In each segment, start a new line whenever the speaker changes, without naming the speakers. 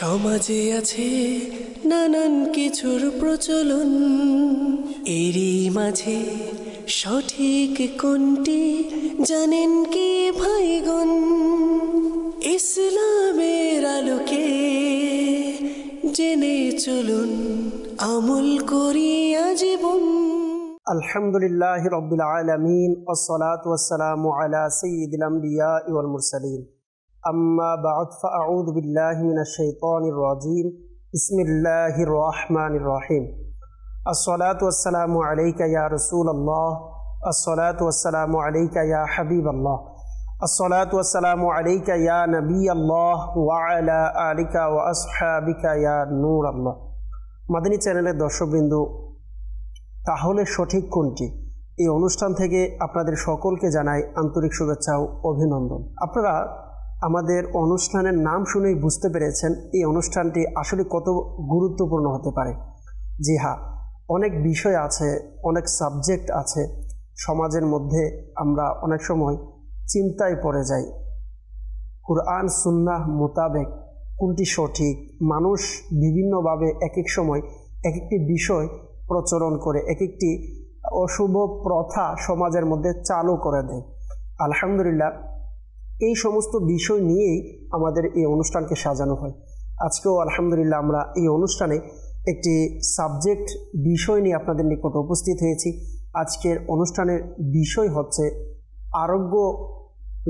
সমাজে আছে নানান কিছুর প্রচলন, এরই মাঝে সঠিক কোনটি জানেন কি ভাইগণ? ইসলামের আলোকে জেনে চলুন, আমল করি আজীবন।
আলহামদুলিল্লাহি রাব্বিল আলামিন ওয়াসসালাতু ওয়াসসালামু আলা সাইয়্যিদিল আমবিয়া ওয়াল মুরসালিন। আম্মা বা'দ, ফাআউযু বিল্লাহি মিনাশ শাইতানির রাজীম। বিসমিল্লাহির রহমানির রহিম। আসসালাতু ওয়াসসালামু আলাইকা ইয়া রাসূলুল্লাহ, আসসালাতু ওয়াসসালামু আলাইকা ইয়া হাবিবাল্লাহ, আসসালাতু ওয়াসসালামু আলাইকা ইয়া নবিয়াল্লাহ ওয়া আলা আলিকা ওয়া আসহাবিকা ইয়া নূরাল্লাহ। মাদানী চ্যানেলের দর্শকবৃন্দ, তাহলে সঠিক কোনটি? এই অনুষ্ঠান থেকে আপনাদের সকলকে জানাই আন্তরিক শুভেচ্ছা ও অভিনন্দন। আপনারা আমাদের অনুষ্ঠানের নাম শুনেই বুঝতে পেরেছেন এই অনুষ্ঠানটি আসলে কত গুরুত্বপূর্ণ হতে পারে। জি হ্যাঁ, অনেক বিষয় আছে, অনেক সাবজেক্ট আছে সমাজের মধ্যে। আমরা অনেক সময় চিন্তায় পড়ে যাই, কুরআন সুন্নাহ মোতাবেক কোনটি সঠিক। মানুষ বিভিন্নভাবে এক এক সময় এক একটি বিষয় প্রচলন করে, এক একটি অশুভ প্রথা সমাজের মধ্যে চালু করে দেয়। আলহামদুলিল্লাহ, এই সমস্ত বিষয় নিয়েই আমাদের এই অনুষ্ঠানকে সাজানো হয়। আজকেও আলহামদুলিল্লাহ আমরা এই অনুষ্ঠানে একটি সাবজেক্ট বিষয় নিয়ে আপনাদের নিকট উপস্থিত হয়েছি। আজকের অনুষ্ঠানের বিষয় হচ্ছে আরোগ্য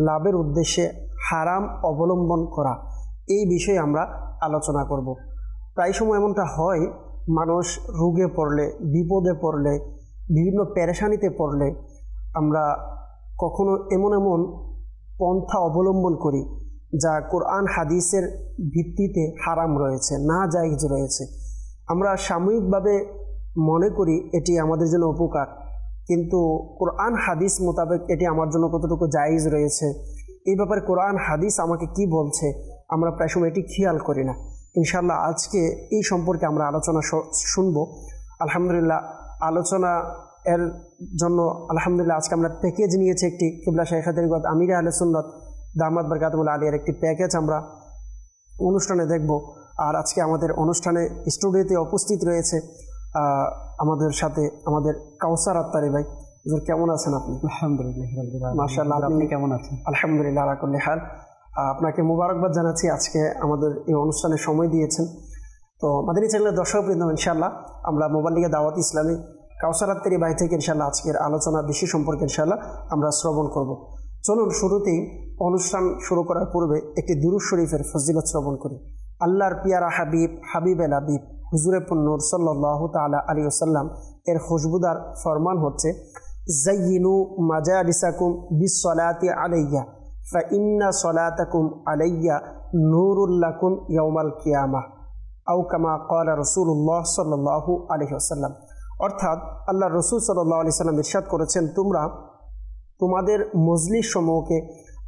লাভের উদ্দেশ্যে হারাম অবলম্বন করা। এই বিষয়ে আমরা আলোচনা করব। প্রায় সময় এমনটা হয়, মানুষ রোগে পড়লে, বিপদে পড়লে, বিভিন্ন পেরেশানিতে পড়লে আমরা কখনো এমন এমন পন্থা অবলম্বন করি যা কোরআন হাদিসের ভিত্তিতে হারাম রয়েছে, না জায়েজ রয়েছে। আমরা সাময়িকভাবে মনে করি এটি আমাদের জন্য উপকার, কিন্তু কোরআন হাদিস মোতাবেক এটি আমার জন্য কতটুকু জায়েজ রয়েছে, এই ব্যাপারে কোরআন হাদিস আমাকে কি বলছে, আমরা প্রায় সময় এটি খেয়াল করি না। ইনশাআল্লাহ আজকে এই সম্পর্কে আমরা আলোচনা শুনব। আলহামদুলিল্লাহ, আলোচনা এর জন্য আলহামদুলিল্লাহ আজকে আমরা প্যাকেজ নিয়েছি একটি। কিবলা শাইখ তরিকত আমিরে আহলে সুন্নাত দামাত বরকাতুল আলিয়ার একটি প্যাকেজ আমরা অনুষ্ঠানে দেখব। আর আজকে আমাদের অনুষ্ঠানে স্টুডিওতে উপস্থিত রয়েছে আমাদের সাথে আমাদের কাউসার আত্তারি ভাই। কেমন আছেন আপনি?
আলহামদুলিল্লাহ
মাশাআল্লাহ।
আপনি কেমন আছেন?
আলহামদুলিল্লাহ আলা কুল্লি হাল। আপনাকে মুবারকবাদ জানাচ্ছি, আজকে আমাদের এই অনুষ্ঠানে সময় দিয়েছেন। তো মাদানী চ্যানেলের দর্শকবৃন্দ, ইনশাআল্লাহ আমরা মোবাইল লিগে দাওয়াত ইসলামী কাউসার আত্তারি ভাই থেকে ইনশাআল্লাহ আজকের আলোচনা বিষয় সম্পর্কে ইনশাআল্লাহ আমরা শ্রবণ করব। চলুন শুরুতেই অনুষ্ঠান শুরু করার পূর্বে একটি দুরূদ শরীফের ফজিলত শ্রবণ করি। আল্লাহর পিয়ারা হাবিব, হাবিবেল হাবিব হুজুরে পুন্নুর সাল্লাল্লাহু তাআলা আলাইহি ওয়াসাল্লাম এর খুশবুদার ফরমান হচ্ছে, যায়িনু মাজালিসাকুম বিসসালাতি আলাইয়া ফাইন্না সলাতাকুম আলাইয়া নূরুল লাকুম ইয়াউমাল কিয়ামাহ আও কামা ক্বালা রাসূলুল্লাহ সাল্লাল্লাহু আলাইহি ওয়াসাল্লাম। অর্থাৎ আল্লাহ রসুল সাল্লাল্লাহু আলাইহি ওয়াসাল্লাম ইরশাদ করেছেন, তোমরা তোমাদের মজলিস সমূহকে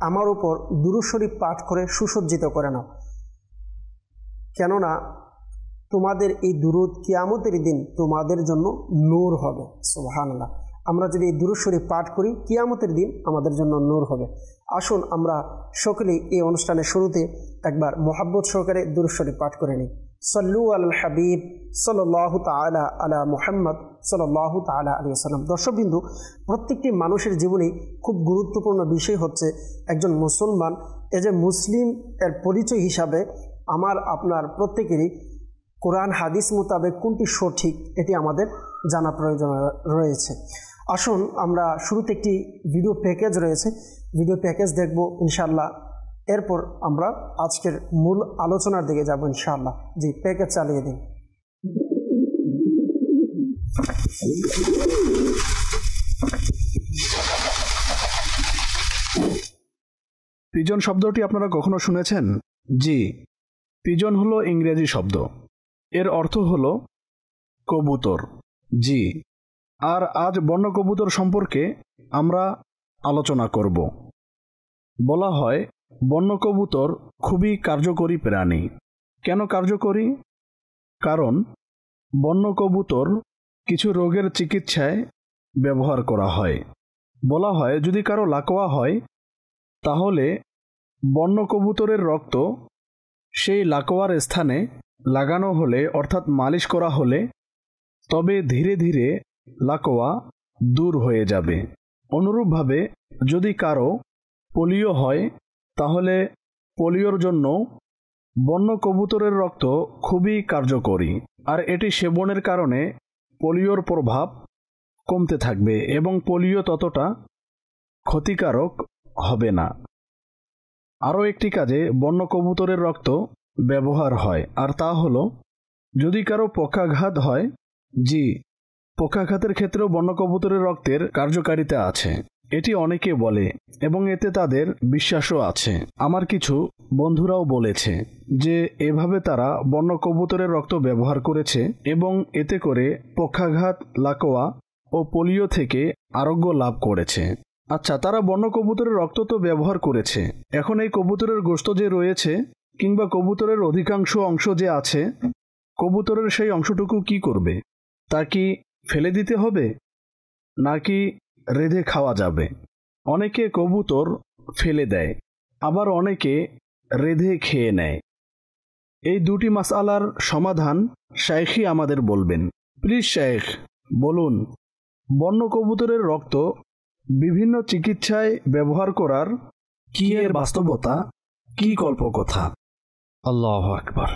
আমার উপর দুরূদ শরীফ পাঠ করে সুসজ্জিত করে নাও, কেননা তোমাদের এই দুরূদ কিয়ামতের দিন তোমাদের জন্য নূর হবে। সুবহানাল্লাহ। আমরা যদি এই দুরূদ শরীফ পাঠ করি, কিয়ামতের দিন আমাদের জন্য নূর হবে। আসুন আমরা সকলেই এই অনুষ্ঠানের শুরুতে একবার মোহাব্বত সহকারে দুরূদ শরীফ পাঠ করে নিই। সল্লু আলাল হাবিব সাল্লাল্লাহু তাআলা আলা মুহাম্মদ সাল্লাল্লাহু তাআলা আলাইহি ওয়াসাল্লাম। দর্শকবিন্দু, প্রত্যেকটি মানুষের জীবনে খুব গুরুত্বপূর্ণ বিষয় হচ্ছে একজন মুসলমান, এজ এ মুসলিম এর পরিচয় হিসাবে আমার আপনার প্রত্যেকেরই কোরআন হাদিস মোতাবেক কোনটি সঠিক এটি আমাদের জানা প্রয়োজন রয়েছে। আসুন আমরা শুরুতে একটি ভিডিও প্যাকেজ রয়েছে, ভিডিও প্যাকেজ দেখব ইনশাআল্লাহ। এরপর আমরা আজকের মূল আলোচনার দিকে যাব ইনশাআল্লাহ। জি, প্যাকেজ চালিয়ে দিন।
পিজন শব্দটি আপনারা কখনো শুনেছেন? জি, পিজন হলো ইংরেজি শব্দ, এর অর্থ হলো কবুতর। জি, আর আজ বন্য কবুতর সম্পর্কে আমরা আলোচনা করব। বলা হয় বন্য কবুতর খুবই কার্যকরী প্রাণী। কেন কার্যকরী? কারণ বন্য কবুতর কিছু রোগের চিকিৎসায় ব্যবহার করা হয়। বলা হয় যদি কারো লাকোয়া হয় তাহলে বন্য কবুতরের রক্ত সেই লাকোয়ার স্থানে লাগানো হলে অর্থাৎ মালিশ করা হলে তবে ধীরে ধীরে লাকোয়া দূর হয়ে যাবে। অনুরূপভাবে যদি কারো পোলিও হয় তাহলে পোলিওর জন্য বন্য কবুতরের রক্ত খুবই কার্যকরী, আর এটি সেবনের কারণে পোলিওর প্রভাব কমতে থাকবে এবং পোলিও ততটা ক্ষতিকারক হবে না। আরও একটি কাজে বন্য কবুতরের রক্ত ব্যবহার হয়, আর তা হলো যদি কারো পক্ষাঘাত হয়। জি, পক্ষাঘাতের ক্ষেত্রেও বন্য কবুতরের রক্তের কার্যকারিতা আছে, এটি অনেকে বলে এবং এতে তাদের বিশ্বাসও আছে। আমার কিছু বন্ধুরাও বলেছে যে এভাবে তারা বন্য কবুতরের রক্ত ব্যবহার করেছে এবং এতে করে পক্ষাঘাত, লাকোয়া ও পোলিও থেকে আরোগ্য লাভ করেছে। আচ্ছা, তারা বন্য কবুতরের রক্ত তো ব্যবহার করেছে, এখন এই কবুতরের গোশত যে রয়েছে কিংবা কবুতরের অধিকাংশ অংশ যে আছে, কবুতরের সেই অংশটুকু কি করবে? তা কি ফেলে দিতে হবে নাকি রেঁধে খাওয়া যাবে? অনেকে কবুতর ফেলে দেয়, আবার অনেকে রেঁধে খেয়ে নেয়। এই দুটি মাসআলার সমাধান শাইখই আমাদের বলবেন। প্লিজ শাইখ বলুন, বন্য কবুতরের রক্ত বিভিন্ন চিকিৎসায় ব্যবহার করার কি এর বাস্তবতা, কি কল্পকথা?
আল্লাহু আকবার।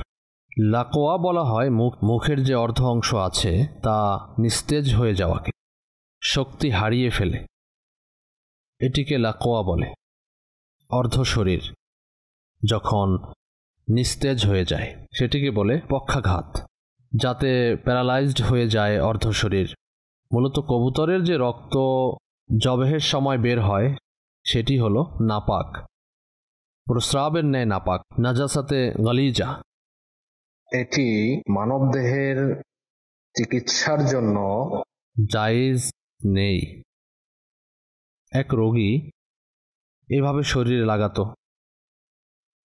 লাকোয়া বলা হয় মুখের যে অর্ধ অংশ আছে তা নিস্তেজ হয়ে যাওয়াকে, শক্তি হারিয়ে ফেলে, এটিকে লাকোয়া বলে। অর্ধ শরীর যখন নিস্তেজ হয়ে যায় সেটিকে বলে পক্ষাঘাত, যাতে প্যারালাইজড হয়ে যায় অর্ধ শরীর। মূলত কবুতরের যে রক্ত জবেহের সময় বের হয় সেটি হলো নাপাক, প্রস্রাবের ন্যায় নাপাক, নাজাসাতে গালিজা।
এটি মানবদেহের চিকিৎসার জন্য
জায়েজ নেই। এক রোগী এভাবে শরীরে লাগাতো,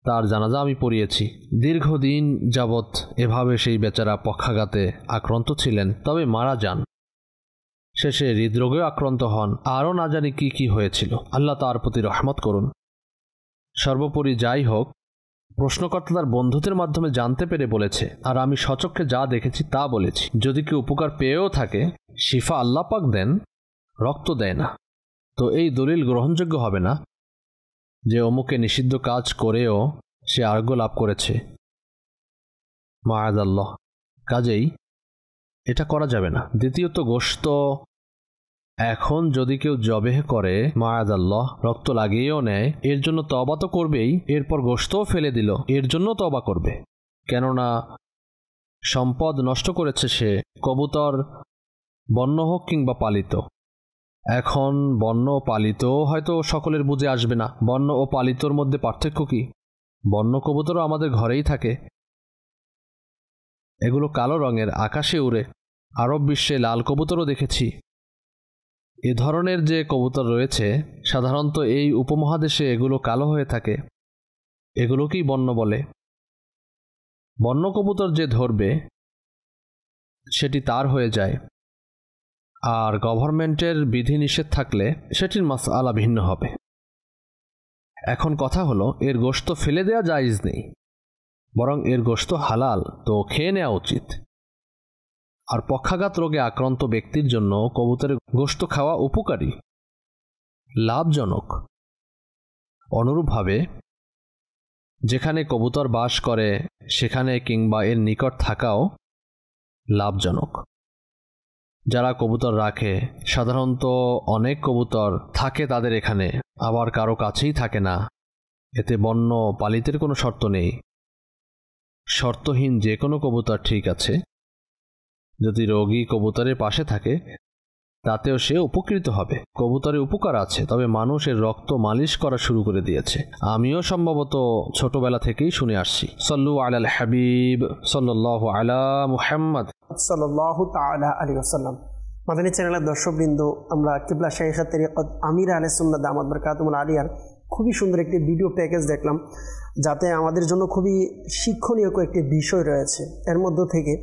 তার জানাজা আমি পড়িয়েছি। দীর্ঘদিন যাবৎ এভাবে সেই বেচারা পক্ষাঘাতে আক্রান্ত ছিলেন, তবে মারা যান। শেষে হৃদরোগে আক্রান্ত হন, আরও না জানি কি কি হয়েছিল। আল্লাহ তার প্রতি রহমত করুন। সর্বোপরি যাই হোক, প্রশ্নকর্তা তার বন্ধুদের মাধ্যমে জানতে পেরে বলেছে, আর আমি সচক্ষে যা দেখেছি তা বলেছি। যদি কেউ উপকার পেয়েও থাকে, শিফা আল্লাহ পাক দেন, রক্ত দেয় না, তো এই দলিল গ্রহণযোগ্য হবে না যে অমুকে নিষিদ্ধ কাজ করেও সে আরোগ্য লাভ করেছে। মাআযাল্লাহ, কাজেই এটা করা যাবে না। দ্বিতীয়ত, গোশত এখন যদি কেউ জবেহ করে, মাআযাল্লাহ, রক্ত লাগিয়েও নেয়, এর জন্য তওবা তো করবেই, এরপর গোশতও ফেলে দিল, এর জন্য তওবা করবে। কেননা সম্পদ নষ্ট করেছে সে, কবুতর বন্য হোক কিংবা পালিত। এখন বন্য ও পালিত হয়তো সকলের বুঝে আসবে না। বন্য ও পালিতর মধ্যে পার্থক্য কি? বন্য কবুতরও আমাদের ঘরেই থাকে, এগুলো কালো রঙের, আকাশে উড়ে। আরব বিশ্বে লাল কবুতরও দেখেছি। এ ধরনের যে কবুতর রয়েছে সাধারণত এই উপমহাদেশে এগুলো কালো হয়ে থাকে, এগুলোকেই বন্য বলে। বন্য কবুতর যে ধরবে সেটি তার হয়ে যায়, আর গভর্নমেন্টের বিধিনিষেধ থাকলে সেটির মাসআলা ভিন্ন হবে। এখন কথা হলো, এর গোশত ফেলে দেওয়া জায়েজ নেই, বরং এর গোশত হালাল, তো খেয়ে নেওয়া উচিত। আর পক্ষাঘাত রোগে আক্রান্ত ব্যক্তির জন্য কবুতরের গোশত খাওয়া উপকারী, লাভজনক। অনুরূপভাবে যেখানে কবুতর বাস করে সেখানে কিংবা এর নিকট থাকাও লাভজনক। যারা কবুতর রাখে, সাধারণত অনেক কবুতর থাকে তাদের এখানে, আবার কারো কাছেই থাকে না। এতে বন্য পালিতের কোনো শর্ত নেই, শর্তহীন যে কোনো কবুতর ঠিক আছে। যদি রোগী কবুতরের পাশে থাকে তাতেও সে উপকৃত হবে। কবুতরের উপকার আছে, তবে মানুষের রক্ত মালিশ করা শুরু করে দিয়েছে। আমিও সম্ভবত ছোটবেলা থেকেই শুনে আসছি। সল্লু আলাল হাবিব সাল্লাল্লাহু আলা মুহাম্মদ
সাল্লাল্লাহু তাআলা আলাইহি ওয়াসাল্লাম। মাদানী চ্যানেলের দর্শকবৃন্দ, আমরা কিবলা শাইখা তরিকত আমির আহলে সুন্নাত দামাত বরকাতুহুল আলিয়ার খুবই সুন্দর একটি ভিডিও প্যাকেজ দেখলাম, যাতে আমাদের জন্য খুবই শিক্ষণীয় কয়েকটি বিষয় রয়েছে। এর মধ্য থেকে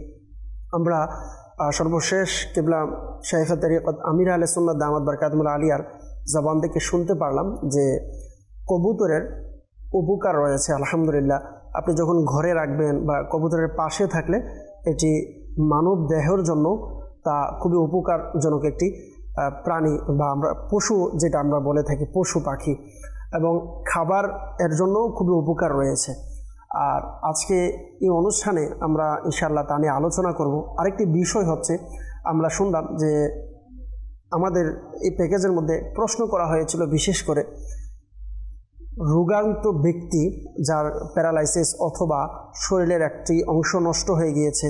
আমরা সর্বশেষ কিবলা শাইখা তরিকত আমির আহলে সুন্নাত দামাত বরকাতুহুল আলিয়ার জবান থেকে শুনতে পারলাম যে কবুতরের উপকার রয়েছে। আলহামদুলিল্লাহ, আপনি যখন ঘরে রাখবেন বা কবুতরের পাশে থাকলে এটি মানব দেহের জন্য তা খুবই উপকারজনক একটি প্রাণী বা আমরা পশু যেটা আমরা বলে থাকি পশু পাখি, এবং খাবার এর জন্যও খুবই উপকার রয়েছে। আর আজকে এই অনুষ্ঠানে আমরা ইনশাআল্লাহ তা নিয়ে আলোচনা করব। আরেকটি বিষয় হচ্ছে, আমরা শুনলাম যে আমাদের এই প্যাকেজের মধ্যে প্রশ্ন করা হয়েছিল বিশেষ করে রোগাক্রান্ত ব্যক্তি যার প্যারালাইসিস অথবা শরীরের একটি অংশ নষ্ট হয়ে গিয়েছে,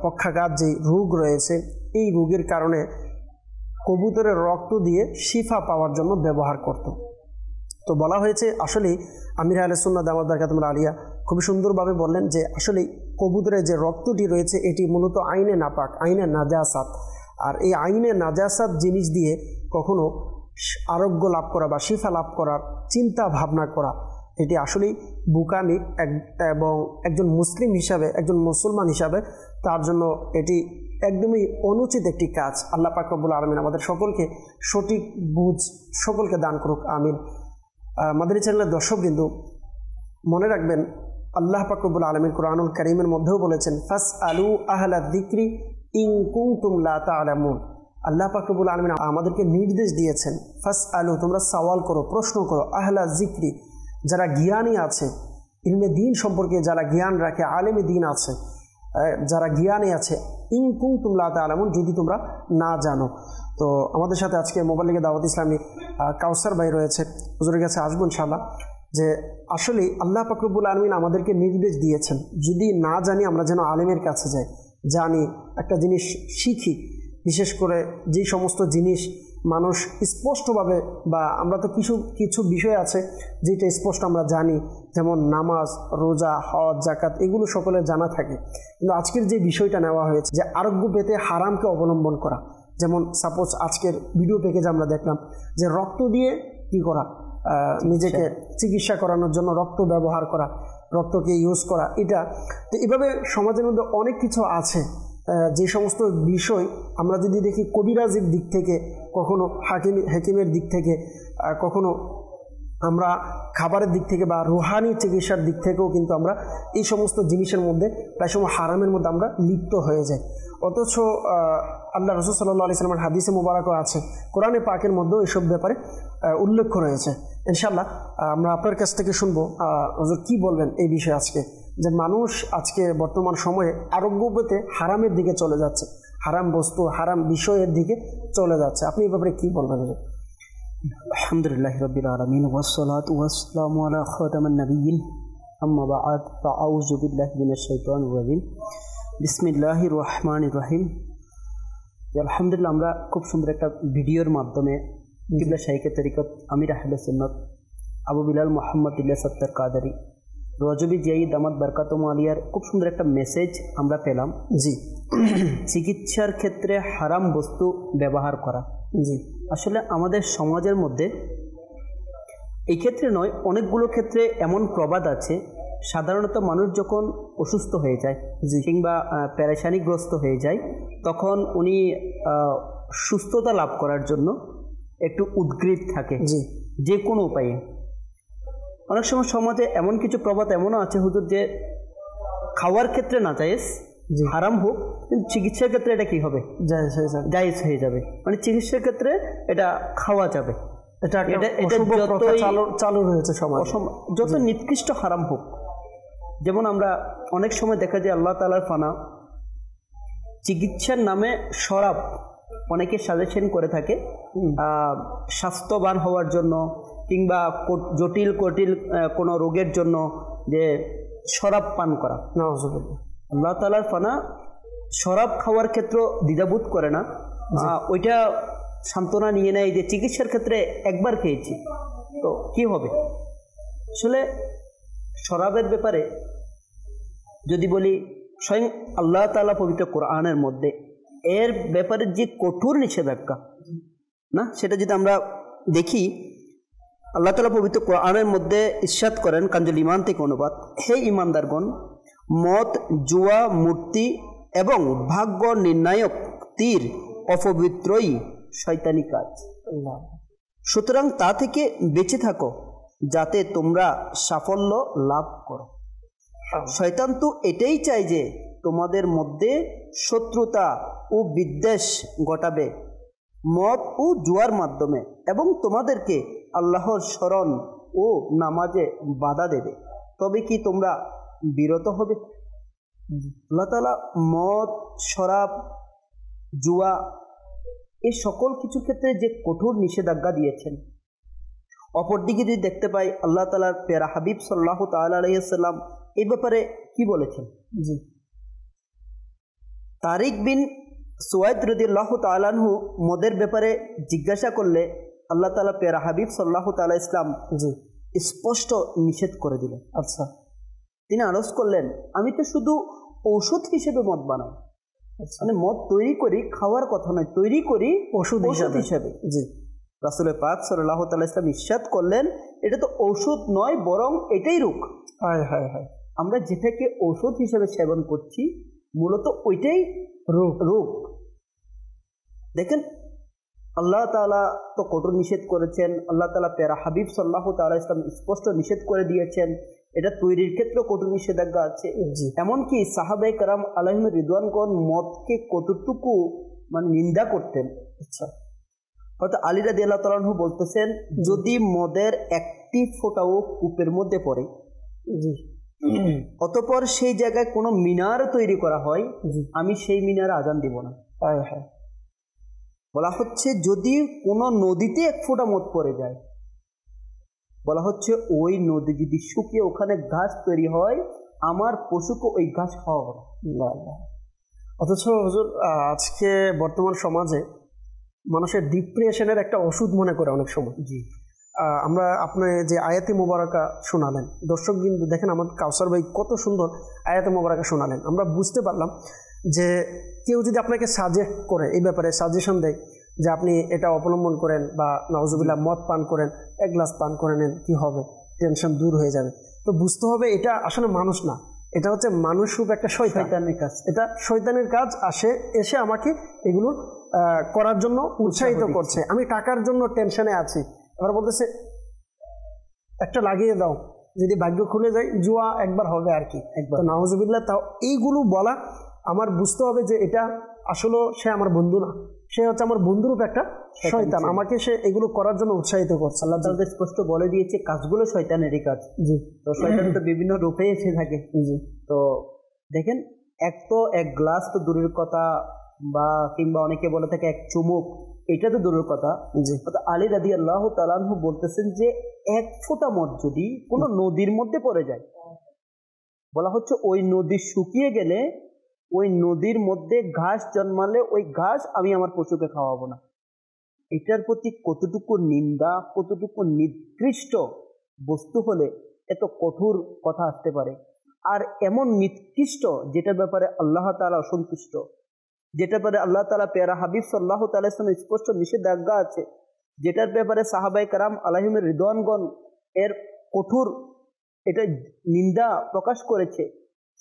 পক্ষাঘাত যে রোগ রয়েছে, এই রোগের কারণে কবুতরের রক্ত দিয়ে শিফা পাওয়ার জন্য ব্যবহার করত। তো বলা হয়েছে আসলে আমির আহলে সুন্নাত দামাত বারকাতুহুল আলিয়া খুব সুন্দরভাবে বললেন যে আসলে কবুতরের যে রক্তটি রয়েছে এটি মূলত আইনে নাপাক, আইনে নাজাসাত। আর এই আইনে নাজাসাত জিনিস দিয়ে কখনো আরোগ্য লাভ করা বা শিফা লাভ করার চিন্তা ভাবনা করা এটি আসলেই বুকানি, এবং একজন মুসলিম হিসাবে, একজন মুসলমান হিসাবে তার জন্য এটি একদমই অনুচিত একটি কাজ। আল্লাহ পাক রব্বুল আলামিন আমাদের সকলকে সঠিক বুঝ সকলকে দান করুক, আমিন। মাদানী চ্যানেলের দর্শক কিন্তু মনে রাখবেন, আল্লাহ পাক রব্বুল আলামিন কুরআনুল কারীমের মধ্যেও বলেছেন, ফাসআলু আহলা যিকরি ইন কুনতুম লা তা'লামুন। আল্লাহ পাক রব্বুল আলামিন আমাদেরকে নির্দেশ দিয়েছেন, ফাসআলু, তোমরা সওয়াল করো, প্রশ্ন করো, আহলা যিকরি, যারা জ্ঞানী আছে, ইলমে দ্বীন সম্পর্কে যারা জ্ঞান রাখে, আলেমে দ্বীন আছে, যারা জ্ঞানী আছে, ইন কুনতুম লা তা'লামুন, যদি তোমরা না জানো। তো আমাদের সাথে আজকে মোবাইল লিগে দাওয়াত ইসলামী কাউসার ভাই রয়েছে, হুজুরের কাছে আসবো ইনশাআল্লাহ। যে আসলে আল্লাহ পাক রব্বুল আলামিন আমাদেরকে নির্দেশ দিয়েছেন, যদি না জানি আমরা যেন আলেমের কাছে যাই, জানি একটা জিনিস শিখি। বিশেষ করে যে সমস্ত জিনিস মানুষ স্পষ্টভাবে, বা আমরা তো কিছু বিষয় আছে যেটা স্পষ্ট আমরা জানি, যেমন নামাজ, রোজা, হজ, যাকাত, এগুলো সকলের জানা থাকে। কিন্তু আজকের যে বিষয়টা নেওয়া হয়েছে যে আরোগ্য পেতে হারামকে অবলম্বন করা, যেমন সাপোজ আজকের ভিডিও প্যাকেজে আমরা দেখলাম যে রক্ত দিয়ে কি করা, নিজেকে চিকিৎসা করানোর জন্য রক্ত ব্যবহার করা, রক্তকে ইউজ করা, এটা তো এভাবে সমাজের মধ্যে অনেক কিছু আছে। যে সমস্ত বিষয় আমরা যদি দেখি কবিরাজির দিক থেকে, কখনো হাকিমের দিক থেকে, কখনো আমরা খাবারের দিক থেকে বা রুহানি চিকিৎসার দিক থেকেও কিন্তু আমরা এই সমস্ত জিনিসের মধ্যে প্রায় সময় হারামের মধ্যে আমরা লিপ্ত হয়ে যাই। অথচ আল্লাহ রাসূল সাল্লাল্লাহু আলাইহি ওয়াসাল্লামের হাদিসে মুবারাকও আছে, কোরআনে পাকের মধ্যেও এসব ব্যাপারে উল্লেখ রয়েছে। ইনশাআল্লাহ আমরা আপনার কাছ থেকে শুনবো হুজুর কি বলবেন এই বিষয়ে আজকে, যে মানুষ আজকে বর্তমান সময়ে আরোগ্য পেতে হারামের দিকে চলে যাচ্ছে, হারাম বস্তু, হারাম বিষয়ের দিকে চলে যাচ্ছে, আপনি এই ব্যাপারে কি বলবেন?
আলহামদুলিল্লাহি রাব্বিল আলামিন ওয়াসসালাতু ওয়াসসালামু আলা খাতামিন নাবিয়্যিন আম্মা বা'দ ফাআউযু বিল্লাহি মিনাশ শাইতানির রাজিম বিসমিল্লাহির রহমানির রহিম। আলহামদুলিল্লাহ, আমরা খুব সুন্দর একটা ভিডিওর মাধ্যমে কিবলা শাইখে তরিকত আমির আহলে সুন্নাত আবু বিলাল মুহাম্মদ ইলিয়াস আত্তার কাদেরী রজবী জিয়াই দামাত বারকাতুহুল আলিয়ার খুব সুন্দর একটা মেসেজ আমরা পেলাম।
জি,
চিকিৎসার ক্ষেত্রে হারাম বস্তু ব্যবহার করা।
জি,
আসলে আমাদের সমাজের মধ্যে এই ক্ষেত্রে নয়, অনেকগুলো ক্ষেত্রে এমন প্রবাদ আছে, সাধারণত মানুষ যখন অসুস্থ হয়ে যায় কিংবা পেরেশানিগ্রস্ত হয়ে যায়, তখন উনি সুস্থতা লাভ করার জন্য একটু উদ্গ্রীব থাকে যে কোনো উপায়ে। অনেক সময় সমাজে এমন কিছু প্রবাদ এমনও আছে হুজুর, যে খাওয়ার ক্ষেত্রে না জায়েজ, হারাম হোক, কিন্তু চিকিৎসার ক্ষেত্রে এটা কি হবে, জায়েজ হয়ে যাবে। মানে চিকিৎসার ক্ষেত্রে এটা খাওয়া যাবে,
চালু রয়েছে সমাজ,
যত নিকৃষ্ট হারাম হোক। যেমন আমরা অনেক সময় দেখা যায় আল্লাহ তাআলার ফানা চিকিৎসার নামে শরাব অনেকে সাজেশন করে থাকে স্বাস্থ্যবান হওয়ার জন্য, কিংবা জটিল কোনো রোগের জন্য, যে শরাব পান করা। আল্লাহ তাআলার ফানা শরাব খাওয়ার ক্ষেত্রে দ্বিধাবোধ করে না, ওইটা সান্ত্বনা নিয়ে নেয় যে চিকিৎসার ক্ষেত্রে একবার খেয়েছি তো কি হবে। আসলে শরাবের ব্যাপারে যদি বলি, স্বয়ং আল্লাহ তাআলা পবিত্র কোরআনের মধ্যে এর ব্যাপারে যে কঠোর নিষেধাজ্ঞা না, সেটা যদি আমরা দেখি, আল্লাহ তাআলা পবিত্র কোরআনের মধ্যে ইরশাদ করেন, কানজুল ঈমান থেকে অনুবাদ, হে ঈমানদারগণ, মদ, জুয়া, মূর্তি এবং ভাগ্য নির্ণায়ক তীর অপবিত্রই শয়তানি কাজ, সুতরাং তা থেকে বেঁচে থাকো যাতে তোমরা সাফল্য লাভ করো। শয়তান তো এটাই চায় যে তোমাদের মধ্যে শত্রুতা ও বিদ্বেষ ঘটাবে মদ ও জুয়ার মাধ্যমে, এবং তোমাদেরকে আল্লাহর স্মরণ ও নামাজে বাধা দেবে। তবে কি তোমরা বিরত হবে? আল্লাহ তাআলা মদ, শরাব, জুয়া এই সকল কিছু ক্ষেত্রে যে কঠোর নিষেধাজ্ঞা দিয়েছেন। অপরদিকে যদি দেখতে পাই আল্লাহ তাআলার প্যারা হাবিব সাল্লাল্লাহু তাআলা আলাইহি ওয়াসাল্লাম এই ব্যাপারে কি বলেছেন। জি, তারিক বিন সুয়াইদ রাদিয়াল্লাহু তাআলা আনহু মদের ব্যাপারে জিজ্ঞাসা করলে আল্লাহ তাআলা প্যারা হাবিব সাল্লাল্লাহু তাআলা ইসলাম জি স্পষ্ট নিষেধ করে দিলেন। আচ্ছা, তিনি আরজ করলেন, আমি তো শুধু ঔষধ হিসেবে মদ বানাই, মানে মদ তৈরি করি খাওয়ার কথা নয়, তৈরি করি ওষুধ হিসেবে। জি, রাসূল পাক সাল্লাল্লাহু তাআলা ইসলাম ইরশাদ করলেন, এটা তো ঔষধ নয়, বরং এটাই রোগ। হায় হায় হায়, আমরা যেটাকে ঔষধ হিসেবে সেবন করছি মূলত ওইটাই রোগ। দেখেন, আল্লাহ তাআলা তো কঠোর নিষেধ করেছেন, আল্লাহ তাআলা প্যারা হাবিব সাল্লাল্লাহু তাআলা ইসলাম স্পষ্ট নিষেধ করে দিয়েছেন, এটা তৈরির ক্ষেত্রে কঠোর নিষেধাজ্ঞা আছে। এমনকি সাহাবায়ে কেরাম আলাইহিম রিদওয়ানগণ মদকে কতটুকু মানে নিন্দা করতেন। আচ্ছা, হয়তো আলী রাদিয়াল্লাহু তাআলা আনহু বলতেছেন, যদি মদের একটি ফোঁটাও কূপের মধ্যে পড়ে অতঃপর সেই জায়গায় কোনো মিনার তৈরি করা হয়, আমি সেই মিনারে আজান দিব না। বলা হচ্ছে যদি কোনো নদীতে এক ফোঁটা মদ পড়ে যায়, বলা হচ্ছে ওই নদী যদি শুকিয়ে ওখানে ঘাস তৈরি হয়, আমার পশুকে ওই ঘাস খাওয়াবো না।
অথচ হুজুর আজকে বর্তমান সমাজে মানুষের ডিপ্রেশনের একটা ওষুধ মনে করে অনেক সময়। জি, আমরা আপনি যে আয়াতে মোবারকা শোনালেন, দর্শক কিন্তু দেখেন আমাদের কাউসার ভাই কত সুন্দর আয়াতে মোবারকা শোনালেন। আমরা বুঝতে পারলাম যে কেউ যদি আপনাকে সাজেস্ট করে, এই ব্যাপারে সাজেশন দেয় যে আপনি এটা অবলম্বন করেন বা নাউজুবিল্লাহ মদ পান করেন, এক গ্লাস পান করে নেন, কী হবে, টেনশন দূর হয়ে যাবে, তো বুঝতে হবে এটা আসলে মানুষ না, এটা হচ্ছে মানুষ রূপ একটা শয়তানের কাজ। এটা শয়তানের কাজ এসে আমাকে এগুলো করার জন্য উৎসাহিত করছে। আমি টাকার জন্য টেনশনে আছি, এবার বলতেছে একটা লাগিয়ে দাও, যদি ভাগ্য খুলে যায় জুয়া একবার হবে আর কি, একবার নাউজুবিল্লাহ। তাও এইগুলো বলা আমার বুঝতে হবে যে এটা আসলে সে আমার বন্ধু না, সে হচ্ছে আমার বন্ধুরূপ একটা শয়তান, আমাকে সে এগুলো করার জন্য উৎসাহিত করছে। আল্লাহ তাআলা
স্পষ্ট বলে দিয়েছে কাজগুলো শয়তানেরই কাজ। জি, তো শয়তান তো বিভিন্ন রূপে এসে থাকে। জি, তো দেখেন, এক গ্লাস তো দূরের কথা, বা কিংবা অনেকে বলে থাকে এক চুমুক, এটা তো দূরের কথা। জি, আলী রাদিয়াল্লাহু তাআলা আনহু বলতেছেন যে এক ফোঁটা মদ যদি কোনো নদীর মধ্যে পড়ে যায়, বলা হচ্ছে ওই নদী শুকিয়ে গেলে, ওই নদীর মধ্যে ঘাস জন্মালে ওই ঘাস আমি আমার পশুকে খাওয়াবো না। এটার প্রতি কতটুকু নিন্দা, কতটুকু নিকৃষ্ট বস্তু হলে এত কঠোর কথা আসতে পারে। আর এমন নিকৃষ্ট যেটার ব্যাপারে আল্লাহ তাআলা অসন্তুষ্ট, যেটার ব্যাপারে আল্লাহ তাআলা প্যারা হাবিব সাল্লাল্লাহু তাআলা ইসলামের স্পষ্ট নিষেধাজ্ঞা আছে, যেটার ব্যাপারে সাহাবায়ে কেরাম আলাইহিম রিদওয়ানগণ এর কঠোর এটা নিন্দা প্রকাশ করেছে,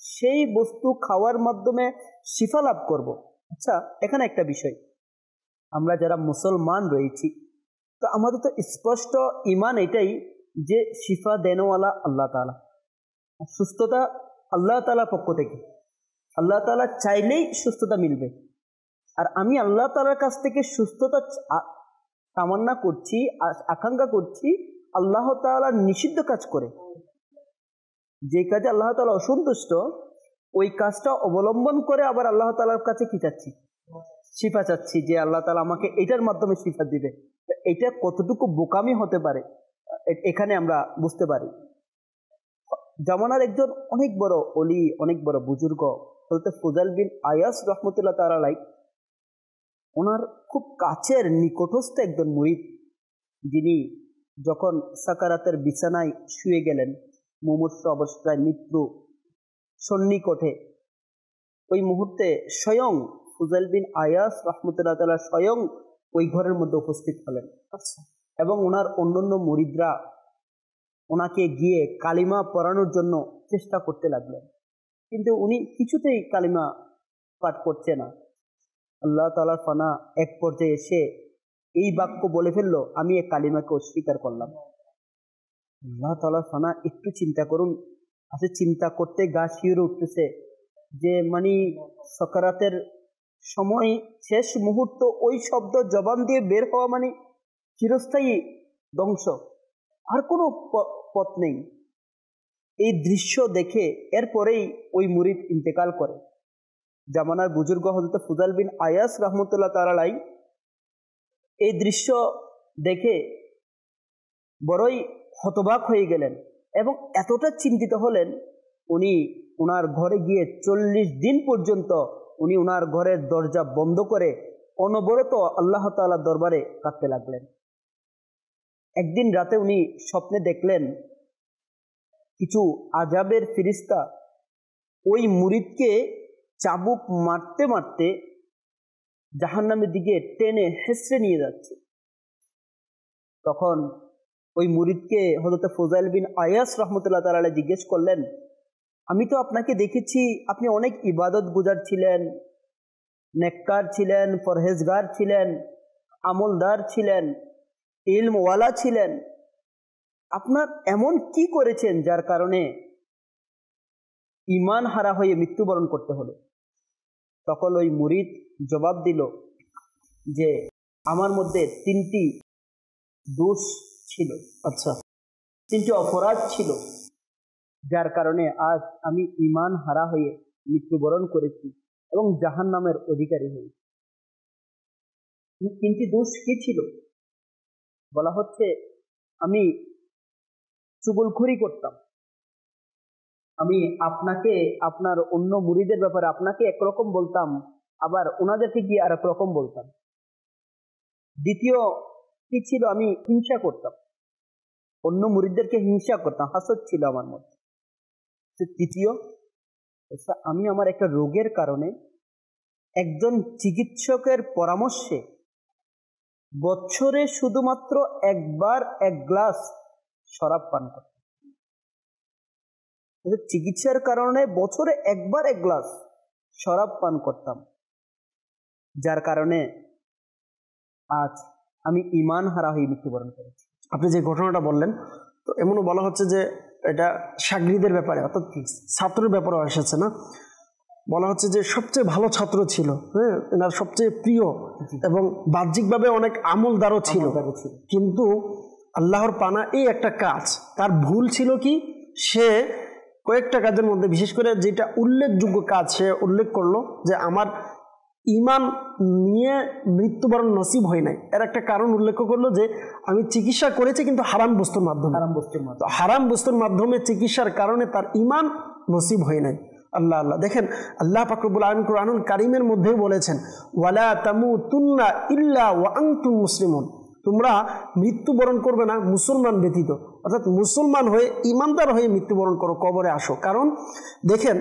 সেই বস্তু খাওয়ার মাধ্যমে শিফা লাভ করব। আচ্ছা, এখানে একটা বিষয়, আমরা যারা মুসলমান রয়েছি, তো আমাদের তো স্পষ্ট ঈমান এটাই যে শিফা দেনওয়ালা আল্লাহ তাআলা, সুস্থতা আল্লাহ তাআলার পক্ষ থেকে, আল্লাহ তাআলা চাইলেই সুস্থতা মিলবে। আর আমি আল্লাহ তাআলার কাছ থেকে সুস্থতা তামান্না করছি, আকাঙ্ক্ষা করছি আল্লাহ তাআলা নিষিদ্ধ কাজ করে, যে কাজে আল্লাহ তাআলা অসন্তুষ্ট, ওই কাজটা অবলম্বন করে আবার আল্লাহ তাআলার কাছে কি চাচ্ছি, শিফা চাচ্ছি, যে আল্লাহ তাআলা আমাকে এটার মাধ্যমে শিফা দিবে। এটা কতটুকু বোকামি হতে পারে এখানে আমরা বুঝতে পারি। জামানার একজন অনেক বড় ওলি, অনেক বড় বুজুর্গ হযরত ফুযাইল বিন আয়াস রাহমাতুল্লাহ তাআলা আলাইহি, ওনার খুব কাছের নিকটস্থ একজন মুরিদ, যিনি যখন সাকারাতের বিছানায় শুয়ে গেলেন, মুমূর্ষ অবস্থায়, মৃত্যু সন্নিকটে, ওই মুহূর্তে স্বয়ং ফুযাইল বিন আয়াস রাহমাতুল্লাহ তাআলা স্বয়ং ওই ঘরের মধ্যে উপস্থিত হলেন। এবং ওনার অন্যান্য মুরিদরা ওনাকে গিয়ে কালিমা পড়ানোর জন্য চেষ্টা করতে লাগলেন, কিন্তু উনি কিছুতেই কালিমা পাঠ করছে না। আল্লাহ তাআলার ফানা এক পর্যায়ে এসে এই বাক্য বলে ফেললো, আমি এই কালিমাকে অস্বীকার করলাম। আল্লাহ তাআলার ফানা, একটু চিন্তা করুন, আছে চিন্তা করতে গা শিউরে উঠতেছে যে মানে সকারাতের সময় শেষ মুহূর্ত ওই শব্দ জবান দিয়ে বের হওয়া মানে চিরস্থায়ী ধ্বংস, আর কোনো পথ নেই। এই দৃশ্য দেখে এরপরেই ওই মুরিদ ইন্তেকাল করে। জামানার বুজুর্গ হযরত ফুদাল বিন আয়াস রহমতুল্লাহ তাআলাই এই দৃশ্য দেখে বড়ই হতবাক হয়ে গেলেন এবং এতটা চিন্তিত হলেন, উনি ওনার ঘরে গিয়ে 40 দিন পর্যন্ত উনি ওনার ঘরের দরজা বন্ধ করে অনবরত আল্লাহ তাআলার দরবারে কাঁদতে লাগলেন। একদিন রাতে উনি স্বপ্নে দেখলেন কিছু আযাবের ফেরেশতা ওই মুরিদকে চাবুক মারতে মারতে জাহান্নামের দিকে টেনে হেঁচড়ে নিয়ে যাচ্ছে। তখন ওই মুরিদকে হযরত ফুযাইল বিন আয়াস রাহমাতুল্লাহ তাআলা জিজ্ঞেস করলেন, আমি তো আপনাকে দেখেছি আপনি অনেক ইবাদত গুজার ছিলেন, নেককার ছিলেন, পরহেজগার ছিলেন, আমলদার ছিলেন, ইলমওয়ালা ছিলেন, আপনার এমন কি করেছেন যার কারণে ঈমান হারা হয়ে মৃত্যুবরণ করতে হলো? তখন ওই মুরিদ জবাব দিল যে আমার মধ্যে 3টি দোষ ছিল, আচ্ছা 3টি অপরাধ ছিল যার কারণে আজ আমি ঈমান হারা হয়ে মৃত্যুবরণ করেছি এবং জাহান্নামের অধিকারী হয়েছি। 3টি দোষ কি ছিল? বলা হচ্ছে আমি চুগলখড়ি করতাম, আমি আপনাকে আপনার অন্য মুরিদের ব্যাপারে আপনাকে একরকম বলতাম, আবার ওনাদেরকে গিয়ে আর এক রকম বলতাম। দ্বিতীয় কি ছিল? আমি হিংসা করতাম, অন্য মুরিদদেরকে হিংসা করতাম, হাসদ ছিল আমার মধ্যে। তৃতীয়, আমি আমার একটা রোগের কারণে একজন চিকিৎসকের পরামর্শে বছরে শুধুমাত্র একবার 1 গ্লাস শরাব পান করতাম। চিকিৎসার কারণে বছরে একবার 1 গ্লাস শরাব পান করতাম, যার কারণে আজ আমি ঈমান হারা হয়ে মৃত্যুবরণ করেছি।
আপনি যে ঘটনাটা বললেন, তো এমনও বলা হচ্ছে যে এটা শাগরিদের ব্যাপারে অর্থাৎ ছাত্রের ব্যাপারেও এসেছে না? বলা হচ্ছে যে সবচেয়ে ভালো ছাত্র ছিল, হ্যাঁ, এনার সবচেয়ে প্রিয় এবং বাহ্যিকভাবে অনেক আমলদারও ছিল, কিন্তু আল্লাহর পানা এই একটা কাজ, তার ভুল ছিল কি, সে কয়েকটা কাজের মধ্যে বিশেষ করে যেটা উল্লেখযোগ্য কাজ সে উল্লেখ করলো যে আমার ঈমান নিয়ে মৃত্যুবরণ নসিব হয় নাই। এর একটা কারণ উল্লেখ করলো যে আমি চিকিৎসা করেছি কিন্তু হারাম বস্তুর মাধ্যমে, হারাম বস্তুর মাধ্যমে চিকিৎসার কারণে তার ঈমান নসিব হয় নাই। আল্লাহ আল্লাহ দেখেন, আল্লাহ পাক রব্বুল আলামিন কুরআনুল কারীমের মধ্যেও বলেছেন, ওয়ালা তামুতুন্না ইল্লা ওয়া আনতুম মুসলিমুন, তোমরা মৃত্যুবরণ করবে না মুসলমান ব্যতীত, অর্থাৎ মুসলমান হয়ে ঈমানদার হয়ে মৃত্যুবরণ করো, কবরে আসো। কারণ দেখেন